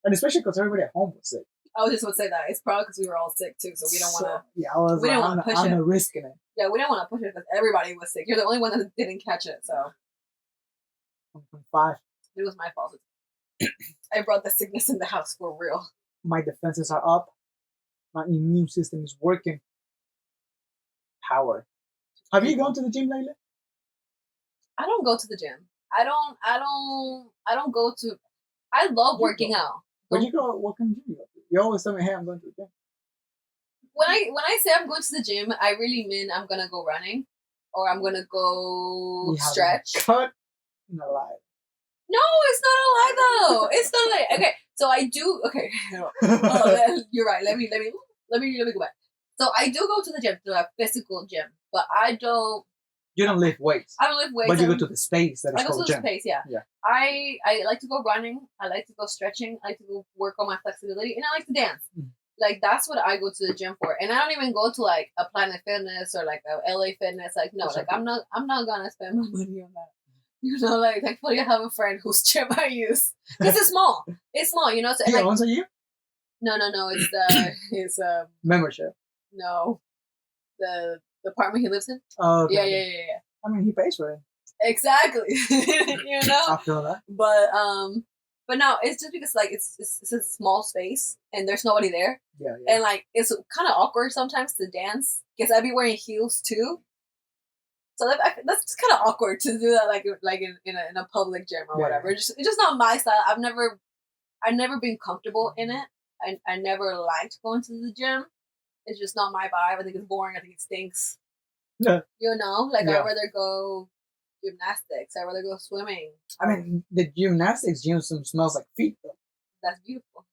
And especially because everybody at home was sick. I was just going to say that. It's probably because we were all sick too, so we don't want to. Yeah, I was like, I'm not risking it. Yeah, we don't want to push it because everybody was sick. You're the only one that didn't catch it, so. 1.5. It was my fault. I brought the sickness in the house for real. My defenses are up. My immune system is working. Power. Have you gone to the gym lately? I don't go to the gym. I don't go to. I love working out. When you go, what kind of gym you go to? You always tell me, "Hey, I'm going to the gym." When I say I'm going to the gym, I really mean I'm gonna go running, or I'm gonna go stretch. Cut. Not lie. No, it's not a lie though. It's not like okay. So I do okay. You're right. Let me go back. So I do go to the gym, to a physical gym, but I don't. You don't lift weights. I don't lift weights. But you go to the space that is called gym. I go to the space, yeah. I like to go running. I like to go stretching. I like to go work on my flexibility, and I like to dance. Like that's what I go to the gym for. And I don't even go to like a Planet Fitness or like a LA Fitness. Like no, like I'm not gonna spend my money on that. You know, like thankfully I have a friend whose gym I use because it's small. It's small, you know. So, he owns a gym? No. It's his membership. No, the apartment he lives in. Oh, okay. Yeah. I mean, he pays for it. Exactly. You know. I feel that. But no, it's just because like it's a small space and there's nobody there. Yeah. And like it's kind of awkward sometimes to dance because I'd be wearing heels too. So that's just kind of awkward to do that like in a public gym or whatever. It's just not my style. I've never been comfortable in it. I never liked going to the gym. It's just not my vibe. I think it's boring. I think it stinks. Yeah. You know, like I'd rather go gymnastics. I'd rather go swimming. I mean, the gymnastics gym smells like feet though. That's beautiful.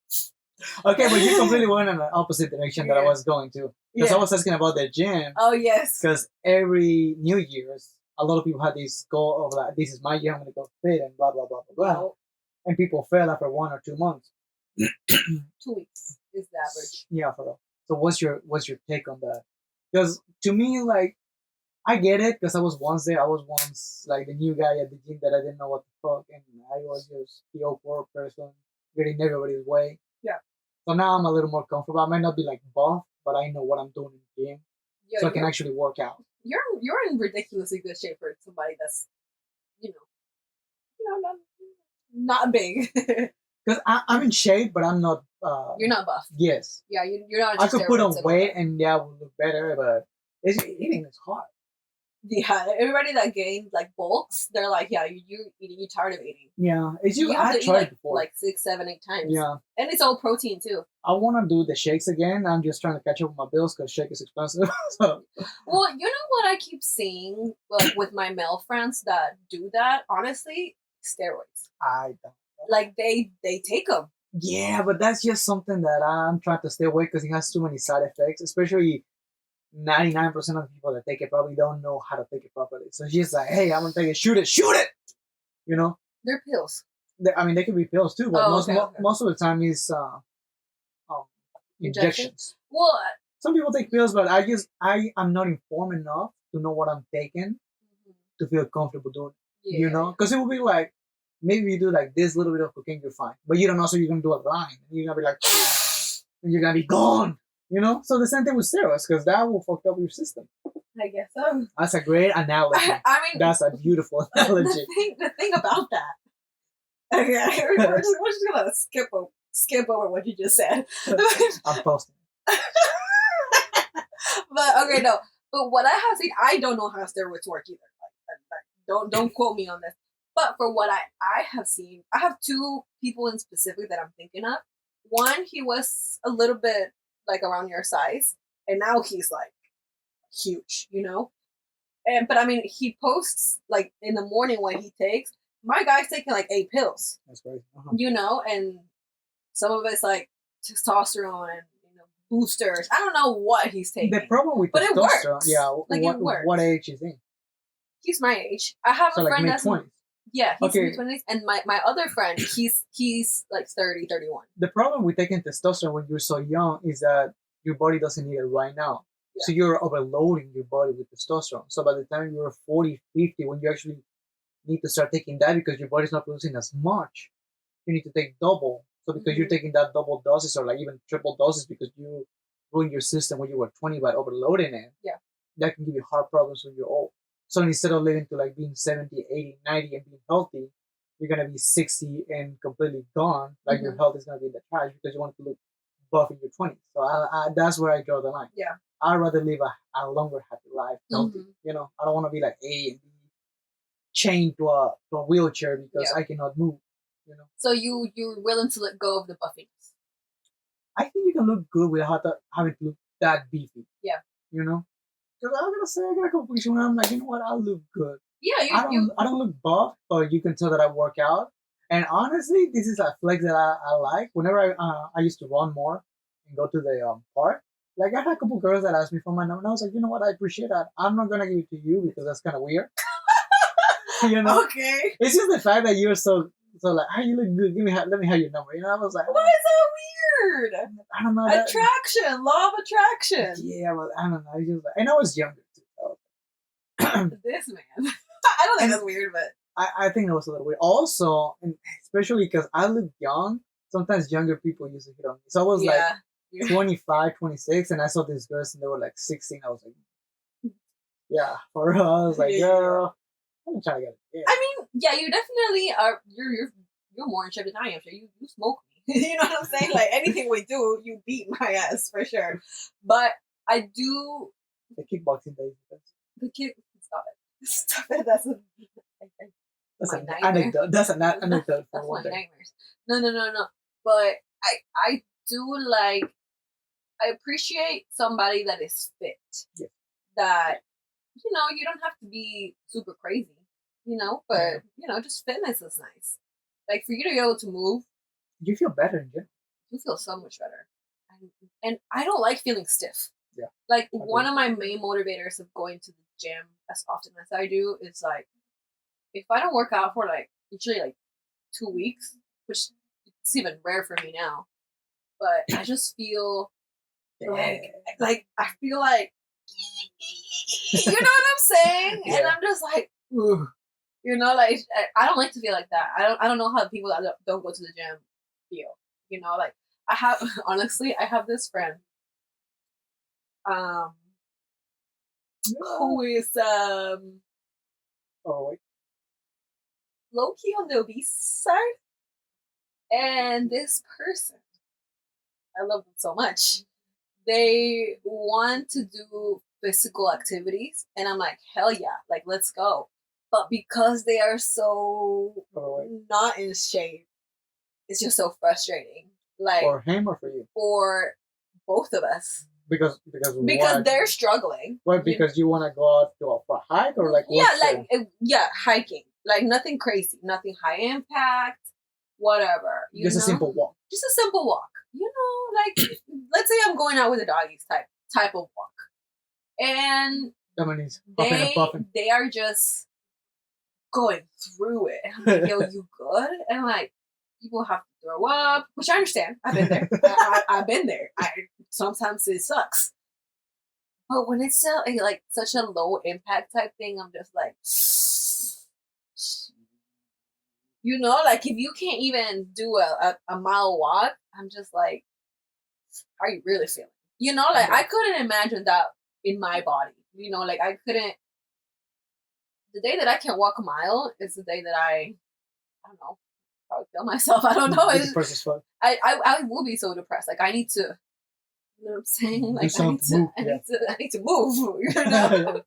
Okay, but you completely went in the opposite direction that I was going to. Because I was asking about the gym. Oh, yes. Because every New Year's, a lot of people had this goal of like, this is my year, I'm gonna go fit and blah blah blah blah blah, No, and people fail after 1 or 2 months. 2 weeks is the average. Yeah, for real. So what's your take on that? Because to me, like, I get it because I was once there. I was once like the new guy at the gym that I didn't know what the fuck, and I was just the awkward person getting everybody's way. Yeah. So now I'm a little more comfortable. I might not be like buff, but I know what I'm doing in the gym, Yo, so I can actually work out. You're in ridiculously good shape for somebody that's you know not big. Because I'm in shape, but I'm not. You're not buff. Yes. Yeah, you're not. I could put on weight and yeah, I would look better, but eating is hard. Yeah, everybody that gains like bulks, they're like, yeah, you're tired of eating. Yeah, it's You have I to tried eat before. like 6, 7, 8 times. Yeah, and it's all protein too. I want to do the shakes again. I'm just trying to catch up with my bills because shake is expensive. So. Well, you know what I keep seeing, like with my male friends that do that. Honestly, steroids. I don't. Like they take them. Yeah, but that's just something that I'm trying to stay away because it has too many side effects. Especially 99% of the people that take it probably don't know how to take it properly. So she's like, "Hey, I'm gonna take it. Shoot it. Shoot it." You know. They're pills. I mean, they can be pills too, but most of the time is injections. Well, some people take pills, but I'm not informed enough to know what I'm taking to feel comfortable doing it. Yeah. You know, because it will be like maybe you do like this little bit of cocaine, you're fine, but you don't know, so you're gonna do a line, and you're gonna be like, and you're gonna be gone. You know, so the same thing with steroids because that will fuck up your system. I guess so. That's a great analogy. I mean, that's a beautiful analogy. The thing about that. Okay, we're just gonna skip over what you just said. I'm posting. But okay, no. But what I have seen, I don't know how steroids work either. Like, don't quote me on this. But for what I have seen, I have 2 people in specific that I'm thinking of. One, he was a little bit like around your size, and now he's like huge, you know. But I mean, he posts like in the morning when he takes. My guy's taking like 8 pills. That's right. You know, and some of it's like testosterone and boosters. I don't know what he's taking. The problem with testosterone, yeah. Like what age is he? He's my age. I have a friend that's mid-20s. Yeah, he's mid-20s, and my other friend, he's like 30, 31. The problem with taking testosterone when you're so young is that your body doesn't need it right now. Yeah. So you're overloading your body with testosterone. So by the time you're 40, 50, when you actually need to start taking that because your body's not producing as much, you need to take double. So because you're taking that double doses or like even triple doses because you ruined your system when you were 20 by overloading it, that can give you heart problems when you're old. So instead of living to like being 70, 80, 90 and being healthy, you're going to be 60 and completely gone. Like your health is going to be in the trash because you want to look buff in your 20s. So that's where I draw the line. Yeah. I'd rather live a longer, happy life, healthy. You know, I don't want to be like 80 and be chained to a wheelchair because I cannot move. You know. So you're willing to let go of the buffiness? I think you can look good without having to look that beefy. Yeah. You know? Because I'm going to say, I got a couple weeks where I'm like, you know what, I look good. Yeah, I don't look buff, but you can tell that I work out. And honestly, this is a flex that I like. Whenever I used to run more and go to the park, like I had a couple girls that asked me for my number, and I was like, you know what, I appreciate that. I'm not going to give it to you because that's kind of weird. You know? Okay. It's just the fact that you're so like, hey, you look good. Let me have your number. You know, I was like, why is that weird? I don't know. Attraction, law of attraction. Yeah, well, I don't know. I just, and I was younger too. So. This man, I don't think that's weird, but I think that was a little weird. Also, and especially because I look young. Sometimes younger people used to hit on me. So I was like 25, 26, and I saw these girls and they were like 16. I was like, yeah, for real. I was like, girl. I'm trying to get it. Yeah. I mean, yeah, you definitely are. You're more in shape than I am. So you smoke me. You know what I'm saying? Like anything we do, you beat my ass for sure. But I do. The kickboxing days. The kick. Stop it. Stop it. That's an anecdote. That's an anecdote. That's my nightmares. No. But I do like. I appreciate somebody that is fit. Yeah. That. You know, you don't have to be super crazy, you know, but, just fitness is nice. Like, for you to be able to move. You feel better in general. You feel so much better. And I don't like feeling stiff. Yeah. Like, one of my main motivators of going to the gym as often as I do, it's like if I don't work out for like usually like 2 weeks, which it's even rare for me now, but I just feel like I feel like you know what I'm saying, and I'm just like, ugh. Like I don't like to feel like that. I don't know how people that don't go to the gym feel. Like I have honestly, I have this friend, um, who is oh wait, low key on the obese side, and this person, I love them so much. They want to do physical activities, and I'm like, hell yeah, like let's go. But because they are so not in shape, it's just so frustrating. Like for him or for you? For both of us. Because they're struggling. What? Because you want to go out for a hike or like hiking. Like nothing crazy, nothing high impact, whatever. Just a simple walk. Just a simple walk. Like let's say I'm going out with the doggies type of walk, and they are just going through it. I'm like, yo, you good? And like people have to throw up, which I understand. I've been there. I've been there. Sometimes it sucks, but when it's like such a low impact type thing, I'm just like, like if you can't even do a mile walk, I'm just like, how are you really feeling? Like I couldn't imagine that in my body. Like I couldn't. The day that I can't walk a mile is the day that I don't know, probably kill myself. I don't know. I will be so depressed. Like I need to, you know what I'm saying? Like I need to move.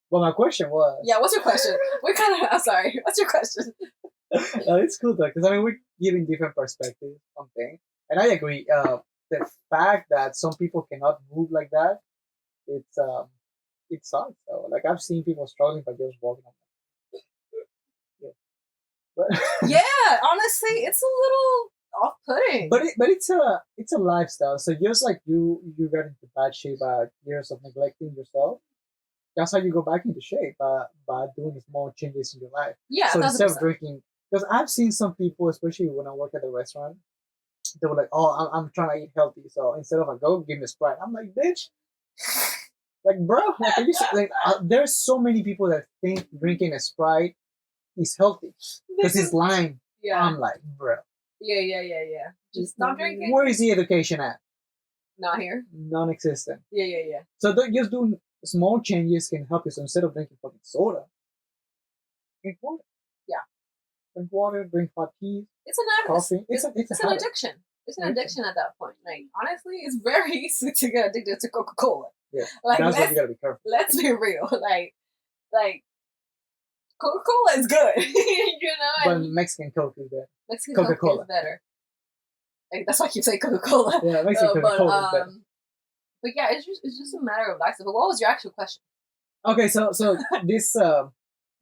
Well, my question was. Yeah, what's your question? I'm sorry. What's your question? It's cool though, because we're giving different perspectives on things, and I agree. The fact that some people cannot move like that, it sucks. So, like I've seen people struggling by just walking on. But yeah, honestly, it's a little off-putting. But it's a lifestyle. So just like you got into bad shape by years of neglecting yourself, that's how you go back into shape by doing small changes in your life. Yeah. So instead of drinking, because I've seen some people, especially when I work at the restaurant, they were like, "Oh, I'm trying to eat healthy, so instead of a Coke, give me a Sprite." I'm like, "Bitch." Like, bro, there's so many people that think drinking a Sprite is healthy because it's lime. Yeah. I'm like, bro. Yeah. Just stop drinking. Where is the education at? Not here. Non-existent. Yeah. So just doing small changes can help you. So instead of drinking fucking soda, drink water. Yeah. Drink water. Drink hot tea. It's coffee. It's an addiction. It's an addiction at that point. Like honestly, it's very easy to get addicted to Coca-Cola. Yeah, like, that's why you gotta be careful. Let's be real. Like Coca-Cola is good, But Mexican Coke is better. Mexican Coca-Cola is better. Like that's why I keep saying Coca-Cola. Yeah, Mexican Coca-Cola is better. But yeah, it's just a matter of lifestyle. But what was your actual question? Okay, so this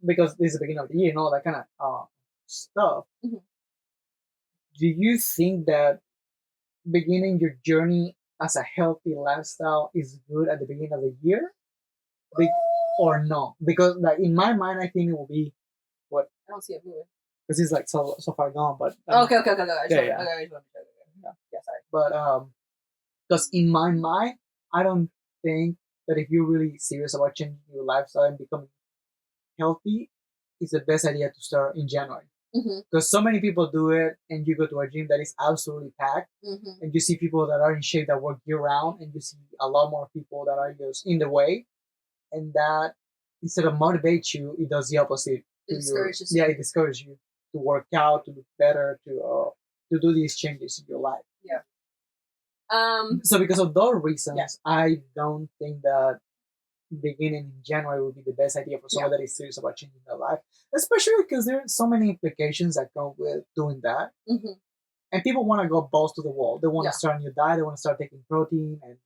because this is the beginning of the year and all that kind of stuff. Mm-hmm. Do you think that beginning your journey as a healthy lifestyle is good at the beginning of the year, or no? Because like in my mind, I think it will be what I don't see it moving because it's like so far gone. But okay. Yeah, sorry. But because in my mind, I don't think that if you're really serious about changing your lifestyle and becoming healthy, it's the best idea to start in January. Because so many people do it, and you go to a gym that is absolutely packed, and you see people that are in shape that work year round, and you see a lot more people that are just in the way, and that instead of motivate you, it does the opposite. It discourages you to work out, to look better, to do these changes in your life. Yeah. So because of those reasons, I don't think that beginning in January would be the best idea for someone that is serious about changing their life, especially because there are so many implications that come with doing that. And people want to go balls to the wall. They want to start a new diet. They want to start taking protein and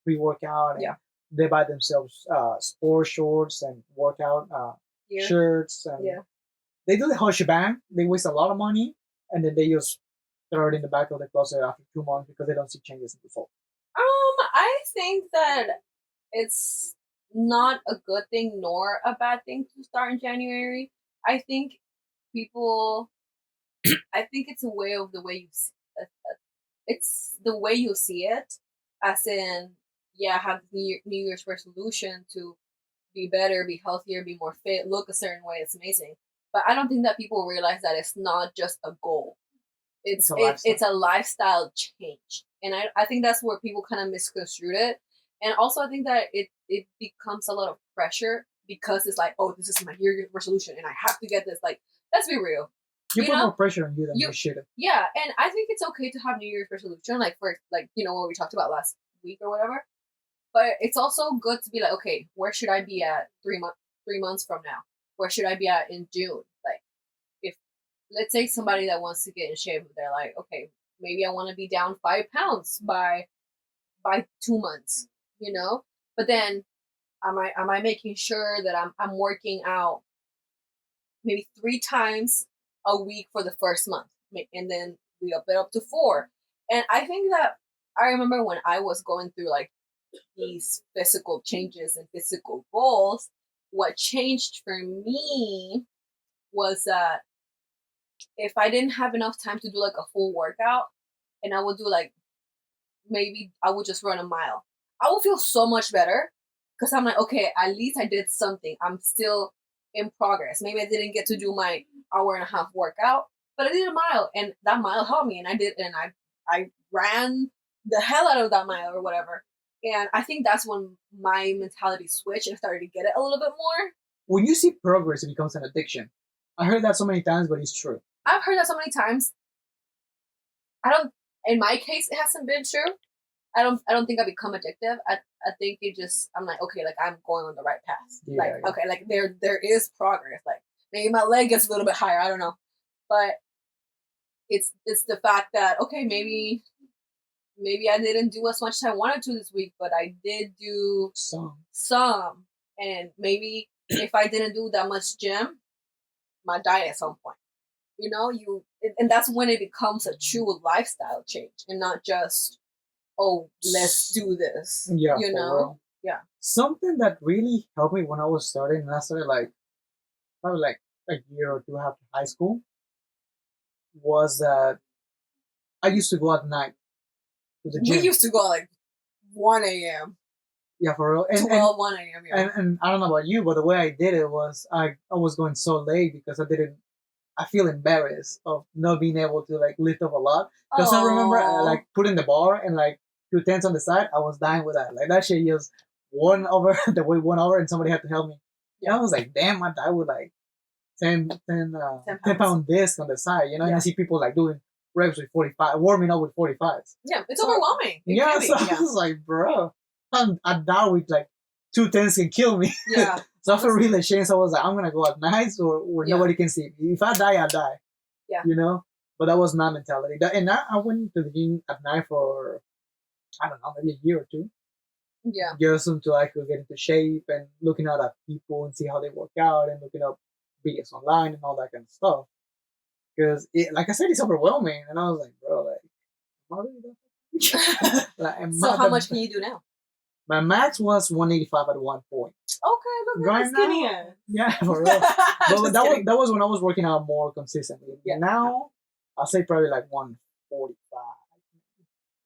pre-workout. And they buy themselves sport shorts and workout shirts. And they do the whole shebang. They waste a lot of money, and then they just throw it in the back of the closet after 2 months because they don't see changes in the fall. I think that it's not a good thing nor a bad thing to start in January. I think people, I think it's a way of the way you, it's the way you see it, as in, yeah, have New Year's resolution to be better, be healthier, be more fit, look a certain way. It's amazing, but I don't think that people realize that it's not just a goal. It's a lifestyle change, and I think that's where people kind of misconstrued it. And also, I think that it becomes a lot of pressure because it's like, oh, this is my New Year's resolution, and I have to get this. Like, let's be real. You put more pressure on you than you should. Yeah, and I think it's okay to have New Year's resolution, like for like what we talked about last week or whatever. But it's also good to be like, okay, where should I be at 3 months from now? Where should I be at in June? Like, if let's say somebody that wants to get in shape, they're like, okay, maybe I want to be down 5 pounds by 2 months, But then, am I making sure that I'm working out maybe 3 times a week for the first month, and then we up it up to 4? And I think that I remember when I was going through like these physical changes and physical goals, what changed for me was that if I didn't have enough time to do like a full workout, and I would do like, maybe I would just run a mile, I would feel so much better because I'm like, okay, at least I did something. I'm still in progress. Maybe I didn't get to do my hour-and-a-half workout, but I did a mile, and that mile helped me, and I ran the hell out of that mile or whatever. And I think that's when my mentality switched and I started to get it a little bit more. When you see progress, it becomes an addiction. I heard that so many times, but it's true. I've heard that so many times. In my case, it hasn't been true. I don't think I become addictive. I think I'm like, okay, like I'm going on the right path. Okay, like there is progress. Like maybe my leg gets a little bit higher. I don't know. But it's the fact that, okay, maybe I didn't do as much as I wanted to this week, but I did do some. And maybe if I didn't do that much gym, my diet at some point. And that's when it becomes a true lifestyle change and not just, oh, let's do this. Yeah. Yeah. Something that really helped me when I was starting, and I started probably like a year or two after high school, was that I used to go at night to the gym. We used to go at like 1 a.m. Yeah, for real. 1 a.m. Yeah. And I don't know about you, but the way I did it was I was going so late because I feel embarrassed of not being able to like lift up a lot. Because I remember like putting the bar and like 2 10s on the side, I was dying with that. Like that shit just won over the weight 1 hour, and somebody had to help me. Yeah. And I was like, damn, I died with like 10 pound disc on the side, And I see people like doing reps with 45, warming up with 45s. Yeah, it's overwhelming. I was like, bro, I die with like 2 10s can kill me. Yeah. So I felt really ashamed. So I was like, I'm gonna go at night where nobody can see me. If I die, I die. Yeah. But that was my mentality. And I went to the gym at night for, I don't know, maybe a year or two. Yeah. Just until I could get into shape and looking out at people and see how they work out and looking up videos online and all that kind of stuff. Because, like I said, it's overwhelming. And I was like, bro, like, am I really that? So how much can you do now? My max was 185 at one point. Okay, look at skinny ass. Yeah, for real. But that was when I was working out more consistently. Yeah. Now, I'll say probably like 145.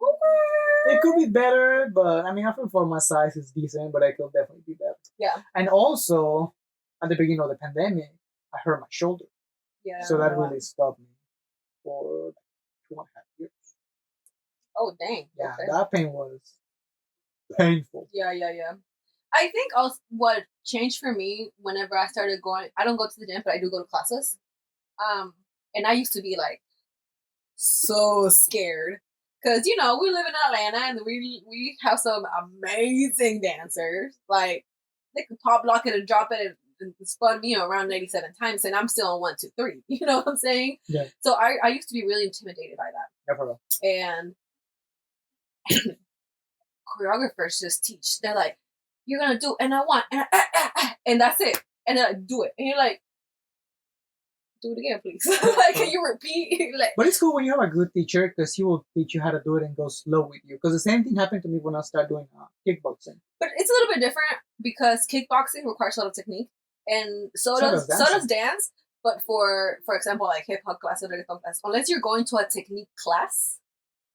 Okay. It could be better, but I mean, I feel for my size is decent, but I could definitely be better. Yeah. And also, at the beginning of the pandemic, I hurt my shoulder. Yeah. So that really stopped me for 2.5 years. Oh, dang. Yeah, okay. That pain was painful. Yeah. I think also what changed for me whenever I started going, I don't go to the gym, but I do go to classes. And I used to be like so scared because we live in Atlanta and we have some amazing dancers. Like they could pop lock it and drop it and spun me around 97 times, and I'm still on 1 2 3. You know what I'm saying? Yeah. So I used to be really intimidated by that. Yeah, for real. And choreographers just teach. They're like, you're gonna do, and I want, and that's it, and then I do it, and you're like, do it again, please. Like, can you repeat? Like, but it's cool when you have a good teacher because he will teach you how to do it and go slow with you. Because the same thing happened to me when I started doing kickboxing. But it's a little bit different because kickboxing requires a lot of technique, and so does dance. But for example, like hip hop class or reggaeton class, unless you're going to a technique class,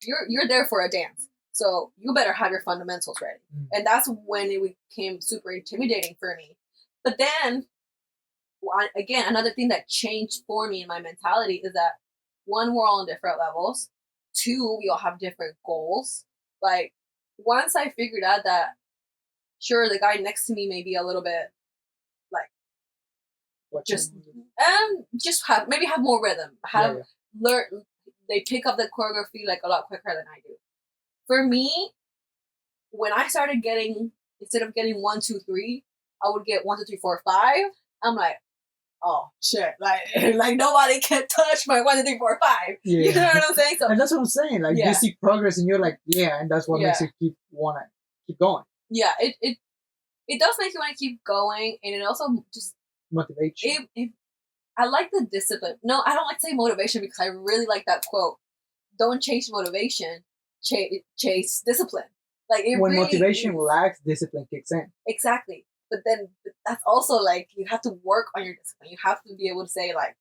you're there for a dance. So you better have your fundamentals ready. And that's when it became super intimidating for me. But then, again, another thing that changed for me in my mentality is that, one, we're all on different levels. Two, we all have different goals. Like, once I figured out that, sure, the guy next to me may be a little bit, like, just have more rhythm. Learn. They pick up the choreography, like, a lot quicker than I do. For me, when I started getting, instead of getting 1, 2, 3, I would get 1, 2, 3, 4, 5. I'm like, oh shit! Like nobody can touch my 1, 2, 3, 4, 5. Yeah. You know what I'm saying? So, and that's what I'm saying. Like, you see progress, and you're like, yeah, and that's what makes you wanna keep going. Yeah, it does make you want to keep going, and it also just motivates you. I like the discipline. No, I don't like to say motivation because I really like that quote. Don't chase motivation. Chase discipline. Like, when really motivation lacks, discipline kicks in. Exactly. But then that's also like, you have to work on your discipline. You have to be able to say, like,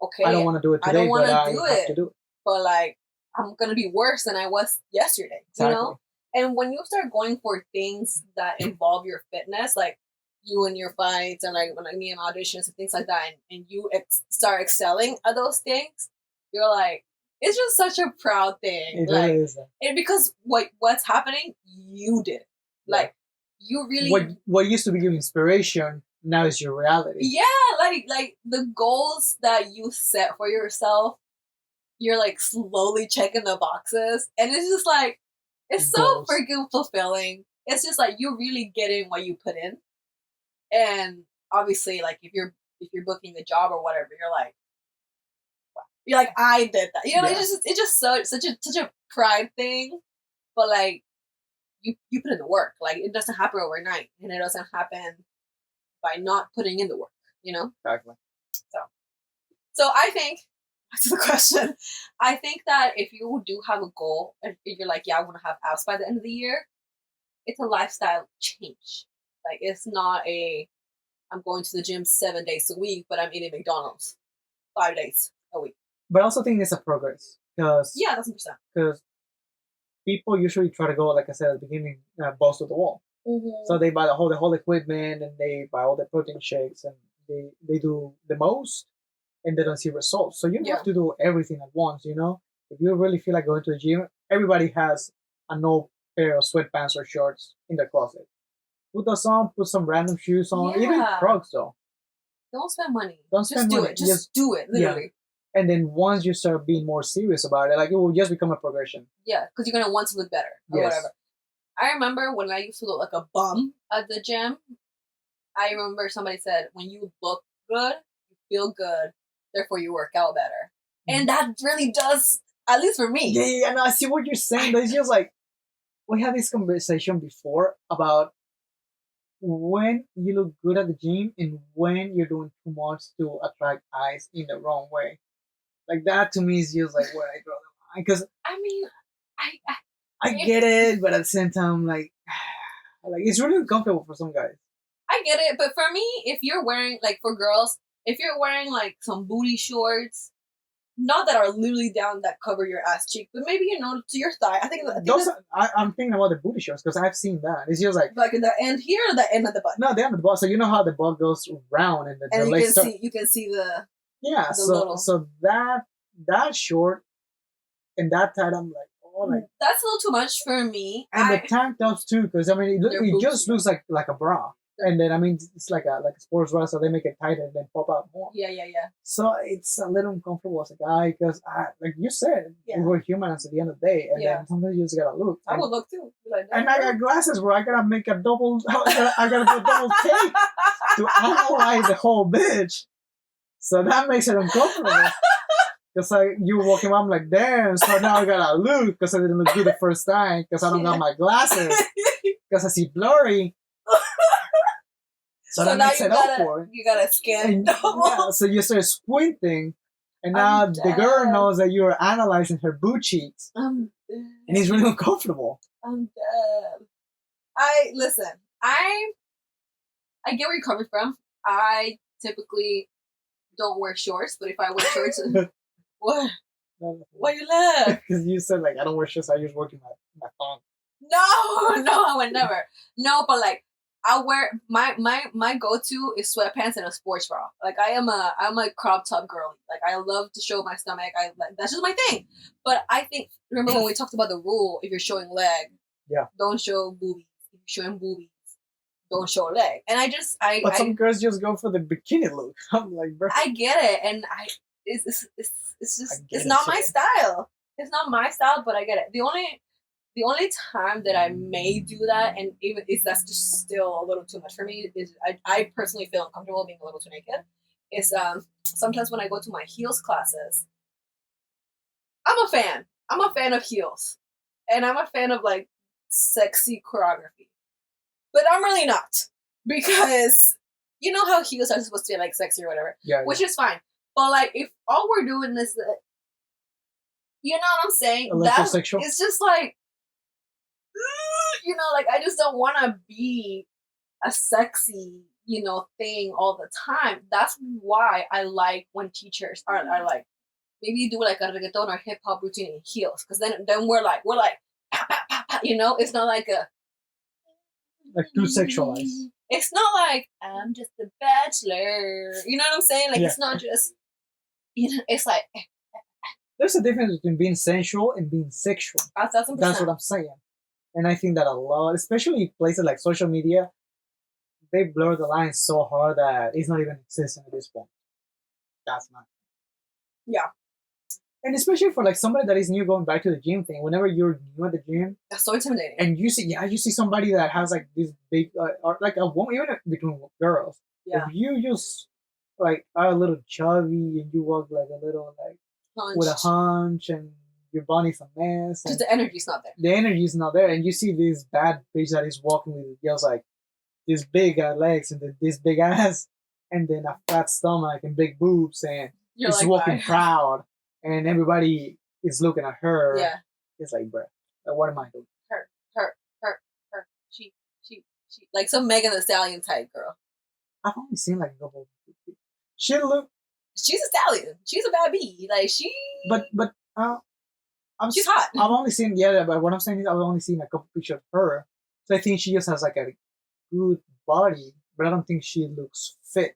okay, I don't want to do it today, but I have to do it. But like, I'm gonna be worse than I was yesterday. Exactly. You know? And when you start going for things that involve your fitness, like you and your fights, and like me and my auditions and things like that, and you start excelling at those things, you're like, it's just such a proud thing. It really is. And because what's happening, you did. Like, you really... What used to be your inspiration now is your reality. Yeah, like the goals that you set for yourself, you're like slowly checking the boxes. And it's just like, it's so freaking fulfilling. It's just like, you're really getting what you put in. And obviously, like, if you're booking a job or whatever, you're like, you're like, I did that. You know, it's just such a pride thing. But like, you put in the work. Like, it doesn't happen overnight, and it doesn't happen by not putting in the work. You know. Exactly. So I think, back to the question, I think that if you do have a goal, and if you're like, yeah, I want to have abs by the end of the year, it's a lifestyle change. Like, it's not I'm going to the gym 7 days a week, but I'm eating McDonald's 5 days a week. But I also think it's a progress. That's 100%. Because people usually try to go, like I said at the beginning, balls to the wall. Mm-hmm. So they buy the whole equipment, and they buy all the protein shakes, and they do the most, and they don't see results. So you don't have to do everything at once, you know? If you really feel like going to the gym, everybody has an old pair of sweatpants or shorts in their closet. Put those on, put some random shoes on, even Crocs though. Don't spend money. Just do it. Just do it, literally. Yeah. And then once you start being more serious about it, like, it will just become a progression. Yeah, because you're going to want to look better or whatever. I remember when I used to look like a bum at the gym, I remember somebody said, when you look good, you feel good, therefore you work out better. Mm-hmm. And that really does, at least for me. Yeah, no, I see what you're saying. But it's just like, we had this conversation before about when you look good at the gym and when you're doing too much to attract eyes in the wrong way. Like, that to me is just like where I draw the line. Because I mean, I get it, but at the same time, like it's really uncomfortable for some guys. I get it, but for me, if you're wearing, like, for girls, if you're wearing like some booty shorts, not that are literally down that cover your ass cheek, but maybe, you know, to your thigh. I'm thinking about the booty shorts because I've seen that. It's just like in the end here or the end of the butt. No, the end of the butt. So you know how the butt goes round and you can see the so that short and that tight, I'm like, oh, like, that's a little too much for me. And the tank tops too, because I mean, it just looks like a bra. And then, I mean, it's like a sports bra, so they make it tighter and then pop out more. Yeah. So it's a little uncomfortable as a guy because, like you said, we're humans at the end of the day, and then sometimes you just gotta look. I would look too. Like, and I got glasses where I gotta make a double. I gotta do a double take to analyze the whole bitch. So that makes it uncomfortable. Because like you walking around, I'm like, damn. So now I gotta look because I didn't look good the first time because I don't got my glasses because I see blurry. So So that now makes it up for it. you gotta scan And, double. yeah, so you start squinting, and now I'm the girl dead. knows that you're analyzing her boob cheeks, I'm dead. and it's really uncomfortable. I'm dead. Listen. I get where you're coming from. I typically don't wear shorts, but if I wear shorts, what? Why you laugh? Because you said like I don't wear shorts, I just work in my thong. No, I would never. No, but like I wear my go to is sweatpants and a sports bra. Like I'm a crop top girly. Like I love to show my stomach. That's just my thing. But I think remember when we talked about the rule: if you're showing leg, yeah, don't show boobies. If you're showing boobies, don't show leg. And But some girls just go for the bikini look. I'm like, bro. I get it, and it's just it's not my style. It's not my style, but I get it. The only time that I may do that, and even if that's just still a little too much for me, is I personally feel uncomfortable being a little too naked. Is sometimes when I go to my heels classes, I'm a fan. I'm a fan of heels, and I'm a fan of like sexy choreography. But I'm really not, because you know how heels are supposed to be like sexy or whatever, which is fine. But like if all we're doing is, you know what I'm saying? It's just like, you know, like I just don't want to be a sexy, you know, thing all the time. That's why I like when teachers are like, maybe do like a reggaeton or hip hop routine in heels, because then we're like pa, pa, pa, pa, you know, it's not like too sexualized. It's not like I'm just a bachelor. You know what I'm saying? Like it's not just, you know, it's like there's a difference between being sensual and being sexual. 1,000%. That's what I'm saying. And I think that a lot, especially places like social media, they blur the line so hard that it's not even existent at this point. That's not. Yeah. And especially for like somebody that is new going back to the gym thing, whenever you're new at the gym, that's so intimidating. And you see somebody that has like this big, or like a woman, even between girls. Yeah. If you just like are a little chubby and you walk like a little like hunched. With a hunch and your body's a mess, because the energy's not there. The energy's not there, and you see this bad bitch that is walking with girls like these big legs and this big ass, and then a fat stomach and big boobs, and she's like, walking proud, and everybody is looking at her. Yeah, it's like, bruh, what am I doing? Her. She. Like some Megan Thee Stallion type girl. I've only seen like a couple. She's a stallion. She's a bad bee. Like she. But she's hot. I've only seen but what I'm saying is I've only seen a couple pictures of her. So I think she just has like a good body, but I don't think she looks fit.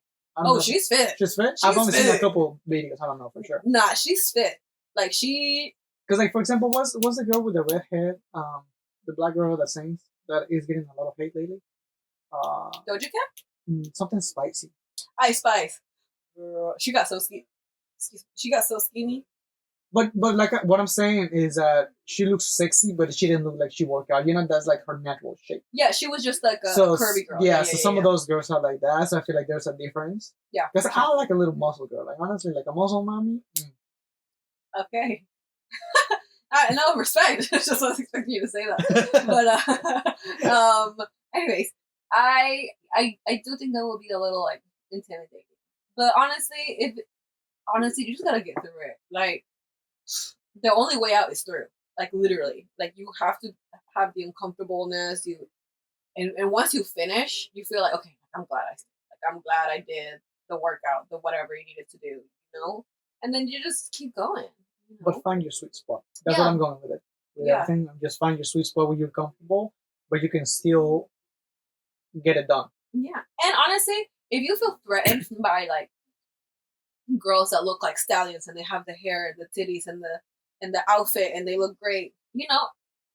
She's fit. She's fit? I've only seen a couple videos. I don't know for sure. Nah, she's fit. Like she. Because like for example, what's the girl with the red hair? The black girl that sings that is getting a lot of hate lately. Doja Cat? Something spicy. Ice Spice. Girl, she got so skinny. She got so skinny. But like what I'm saying is that she looks sexy, but she didn't look like she worked out. You know, that's like her natural shape. Yeah, she was just like a curvy girl. Yeah, so some of those girls are like that. So I feel like there's a difference. Yeah. Because I like a little muscle girl. Like honestly, like a muscle mommy. Okay. No respect. Just wasn't expecting you to say that. But anyways, I do think that will be a little like intimidating. But honestly, you just gotta get through it. Like the only way out is through. Like literally. Like you have to have the uncomfortableness. And once you finish, you feel like, okay, I'm glad I did the workout, the whatever you needed to do, you know? And then you just keep going. You know? But find your sweet spot. That's what I'm going with it. With everything, just find your sweet spot where you're comfortable, but you can still get it done. Yeah. And honestly, if you feel threatened by like girls that look like stallions and they have the hair and the titties and the outfit and they look great, you know,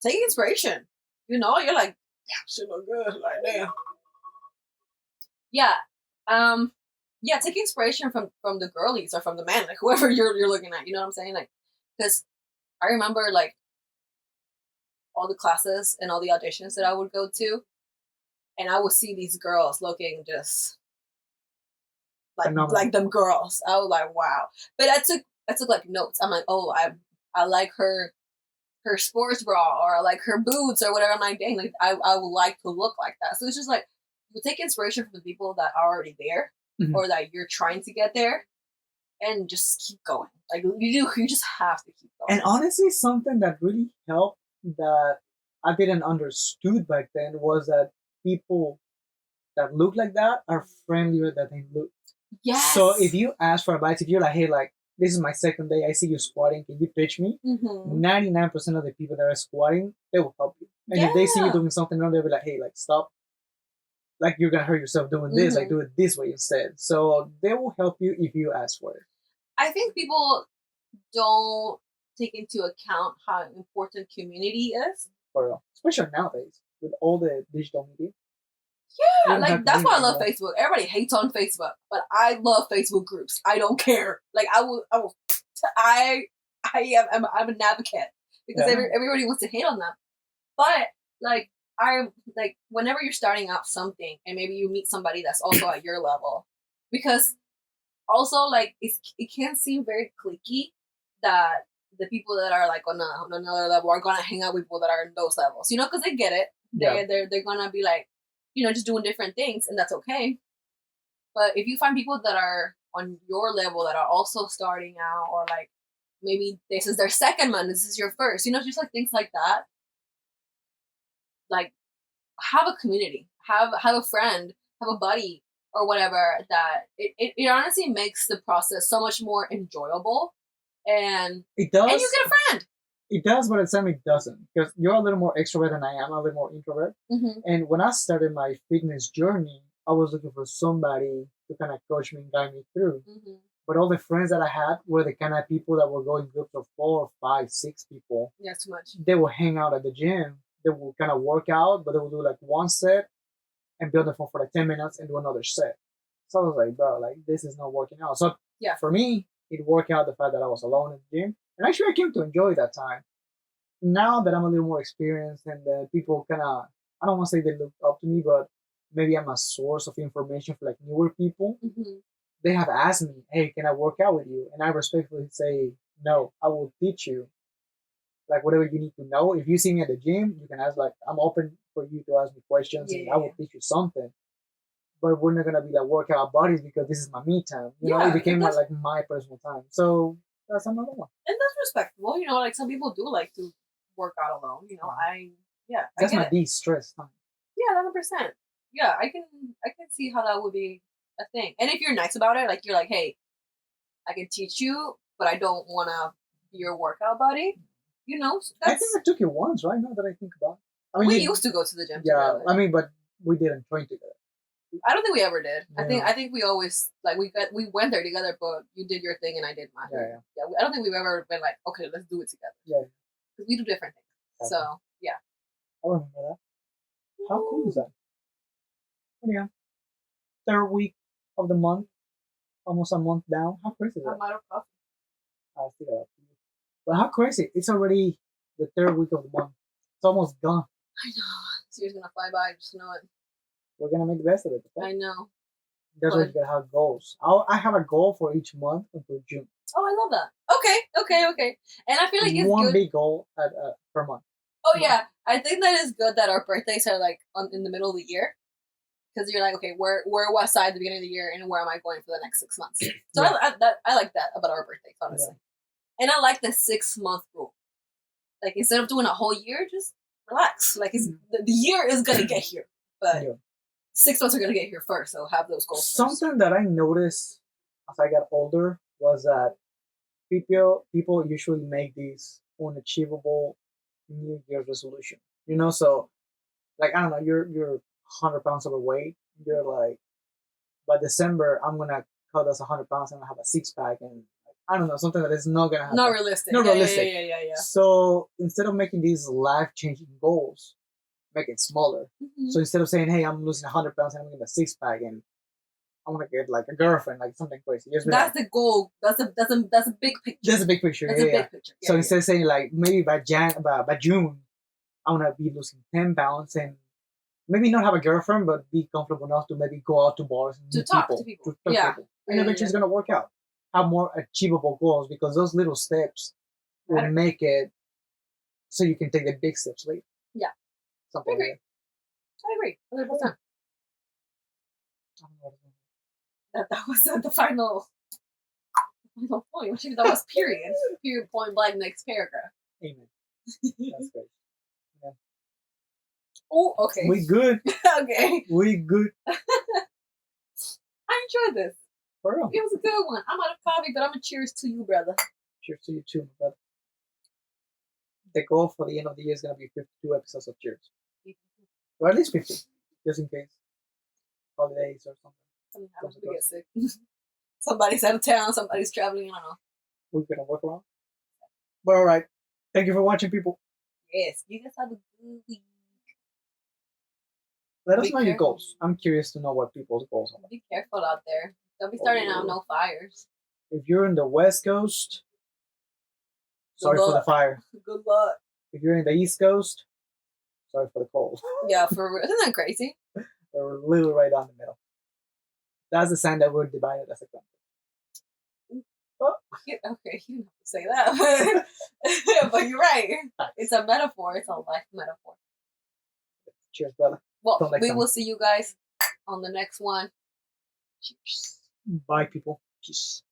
take inspiration. You know, you're like, yeah, she look good. Like damn. Yeah. Yeah, take inspiration from the girlies or from the man, like whoever you're looking at, you know what I'm saying? Like, because I remember like all the classes and all the auditions that I would go to, and I would see these girls looking just like them girls. I was like, wow. But I took like notes. I'm like, oh, I like her sports bra, or I like her boots or whatever. I'm like, dang, like I would like to look like that. So it's just like you take inspiration from the people that are already there, Mhm. or that you're trying to get there, and just keep going. Like you just have to keep going. And honestly, something that really helped that I didn't understood back then was that people that look like that are friendlier than they look. Yes. So if you ask for advice, if you're like, hey, like this is my second day, I see you squatting, can you teach me? 99% of the people that are squatting, they will help you. And if they see you doing something wrong, they'll be like, hey, like stop. Like you're gonna hurt yourself doing this, like do it this way instead. So they will help you if you ask for it. I think people don't take into account how important community is. For real. Especially nowadays with all the digital media. Yeah, like that's why I love Facebook. Everybody hates on Facebook, but I love Facebook groups. I don't care. Like I'm an advocate because everybody wants to hate on them. But like I'm like whenever you're starting out something and maybe you meet somebody that's also at your level, because also like it can seem very cliquey that the people that are like on another level are gonna hang out with people that are in those levels, you know, because they get it. They're gonna be like, you know, just doing different things, and that's okay. But if you find people that are on your level that are also starting out, or like maybe this is their second month, this is your first, you know, just like things like that. Like have a community, have a friend, have a buddy or whatever, that it honestly makes the process so much more enjoyable, and it does, and you get a friend. It does, but at the same it doesn't, because you're a little more extrovert than I am. I'm a little more introvert. And when I started my fitness journey, I was looking for somebody to kind of coach me and guide me through. But all the friends that I had were the kind of people that would go in groups of 4, 5, 6 people. Yeah, too much. They will hang out at the gym. They will kind of work out, but they will do like one set and be on the phone for like 10 minutes and do another set. So I was like, bro, like this is not working out. So yeah, for me, it worked out the fact that I was alone in the gym. And actually, I came to enjoy that time. Now that I'm a little more experienced and people kind of, I don't want to say they look up to me, but maybe I'm a source of information for like newer people. They have asked me, hey, can I work out with you? And I respectfully say, no, I will teach you. Like whatever you need to know. If you see me at the gym, you can ask, like, I'm open for you to ask me questions and I will teach you something. But we're not gonna be like workout buddies because this is my me time. You know, it became like my personal time. So that's another one. And that's respectable. You know, like some people do like to work out alone. You know, that's my de-stress time. Yeah, 100%. Yeah, I can see how that would be a thing. And if you're nice about it, like you're like, hey, I can teach you, but I don't want to be your workout buddy. You know, I think I took it once, right? Now that I think about it. I mean, we used to go to the gym together. I mean, but we didn't train together. I don't think we ever did. Yeah. I think we always like we went there together, but you did your thing and I did mine. Yeah. I don't think we've ever been like, okay, let's do it together. Yeah. Because we do different things. Okay. So yeah. I remember that. How cool is that? Yeah. Third week of the month, almost a month down. How crazy is that? I'm out of coffee. I'll figure out. But how crazy! It's already the third week of the month. It's almost gone. I know. This year's gonna fly by. Just know it. We're gonna make the best of it. Okay? I know. That's why you gotta have goals. I have a goal for each month until June. Oh, I love that. Okay. And I feel like it's one good. big goal per month. Oh yeah, I think that is good that our birthdays are like in the middle of the year, because you're like, okay, where was I at the beginning of the year, and where am I going for the next 6 months? So I like that about our birthdays, honestly. Yeah. And I like the 6-month rule. Like instead of doing a whole year, just relax. Like the year is gonna get here, but 6 months are gonna get here first. So have those goals. Something that I noticed as I got older was that people usually make these unachievable New Year's resolution. You know, so like I don't know, you're 100 pounds overweight. You're like, by December I'm gonna cut us 100 pounds and I have a 6-pack, and I don't know, something that is not gonna happen. Not realistic. Not realistic. Yeah. So instead of making these life-changing goals, make it smaller. So instead of saying, "Hey, I'm losing 100 pounds and I'm getting a 6-pack and I want to get like a girlfriend," like something crazy. That's the goal. That's a big picture. That's a big picture. That's a big picture. So instead of saying like maybe by June, I want to be losing 10 pounds and maybe not have a girlfriend, but be comfortable enough to maybe go out to bars and meet talk to people. And eventually it's gonna work out. Have more achievable goals, because those little steps will make it so you can take the big steps later. Yeah. Something I agree. 100%. That was the final point. Actually, that was period. Period, point blank, next paragraph. Amen. That's great. Yeah. Oh, okay. We good. Okay. We good. I enjoyed this. For real. It was a good one. I'm out of coffee, but I'm a cheers to you, brother. Cheers to you too, my brother. The goal for the end of the year is going to be 52 episodes of Cheers. Or at least 50, just in case. Holidays or something. Something happens, we get sick. Somebody's out of town, somebody's traveling, I don't know. We're going to work around. But alright. Thank you for watching, people. Yes, you guys have a good week. Let us know your goals. I'm curious to know what people's goals are. Be careful out there. Don't be starting out no fires. If you're in the West Coast, sorry for the fire. Good luck. If you're in the East Coast, sorry for the cold. Yeah, for real. Isn't that crazy? We're literally right down the middle. That's the sign that we're divided as a country. Oh. Okay, you don't have to say that. But you're right. It's a metaphor. It's a life metaphor. Cheers, brother. Well, we will see you guys on the next one. Cheers. Bye, people. Peace.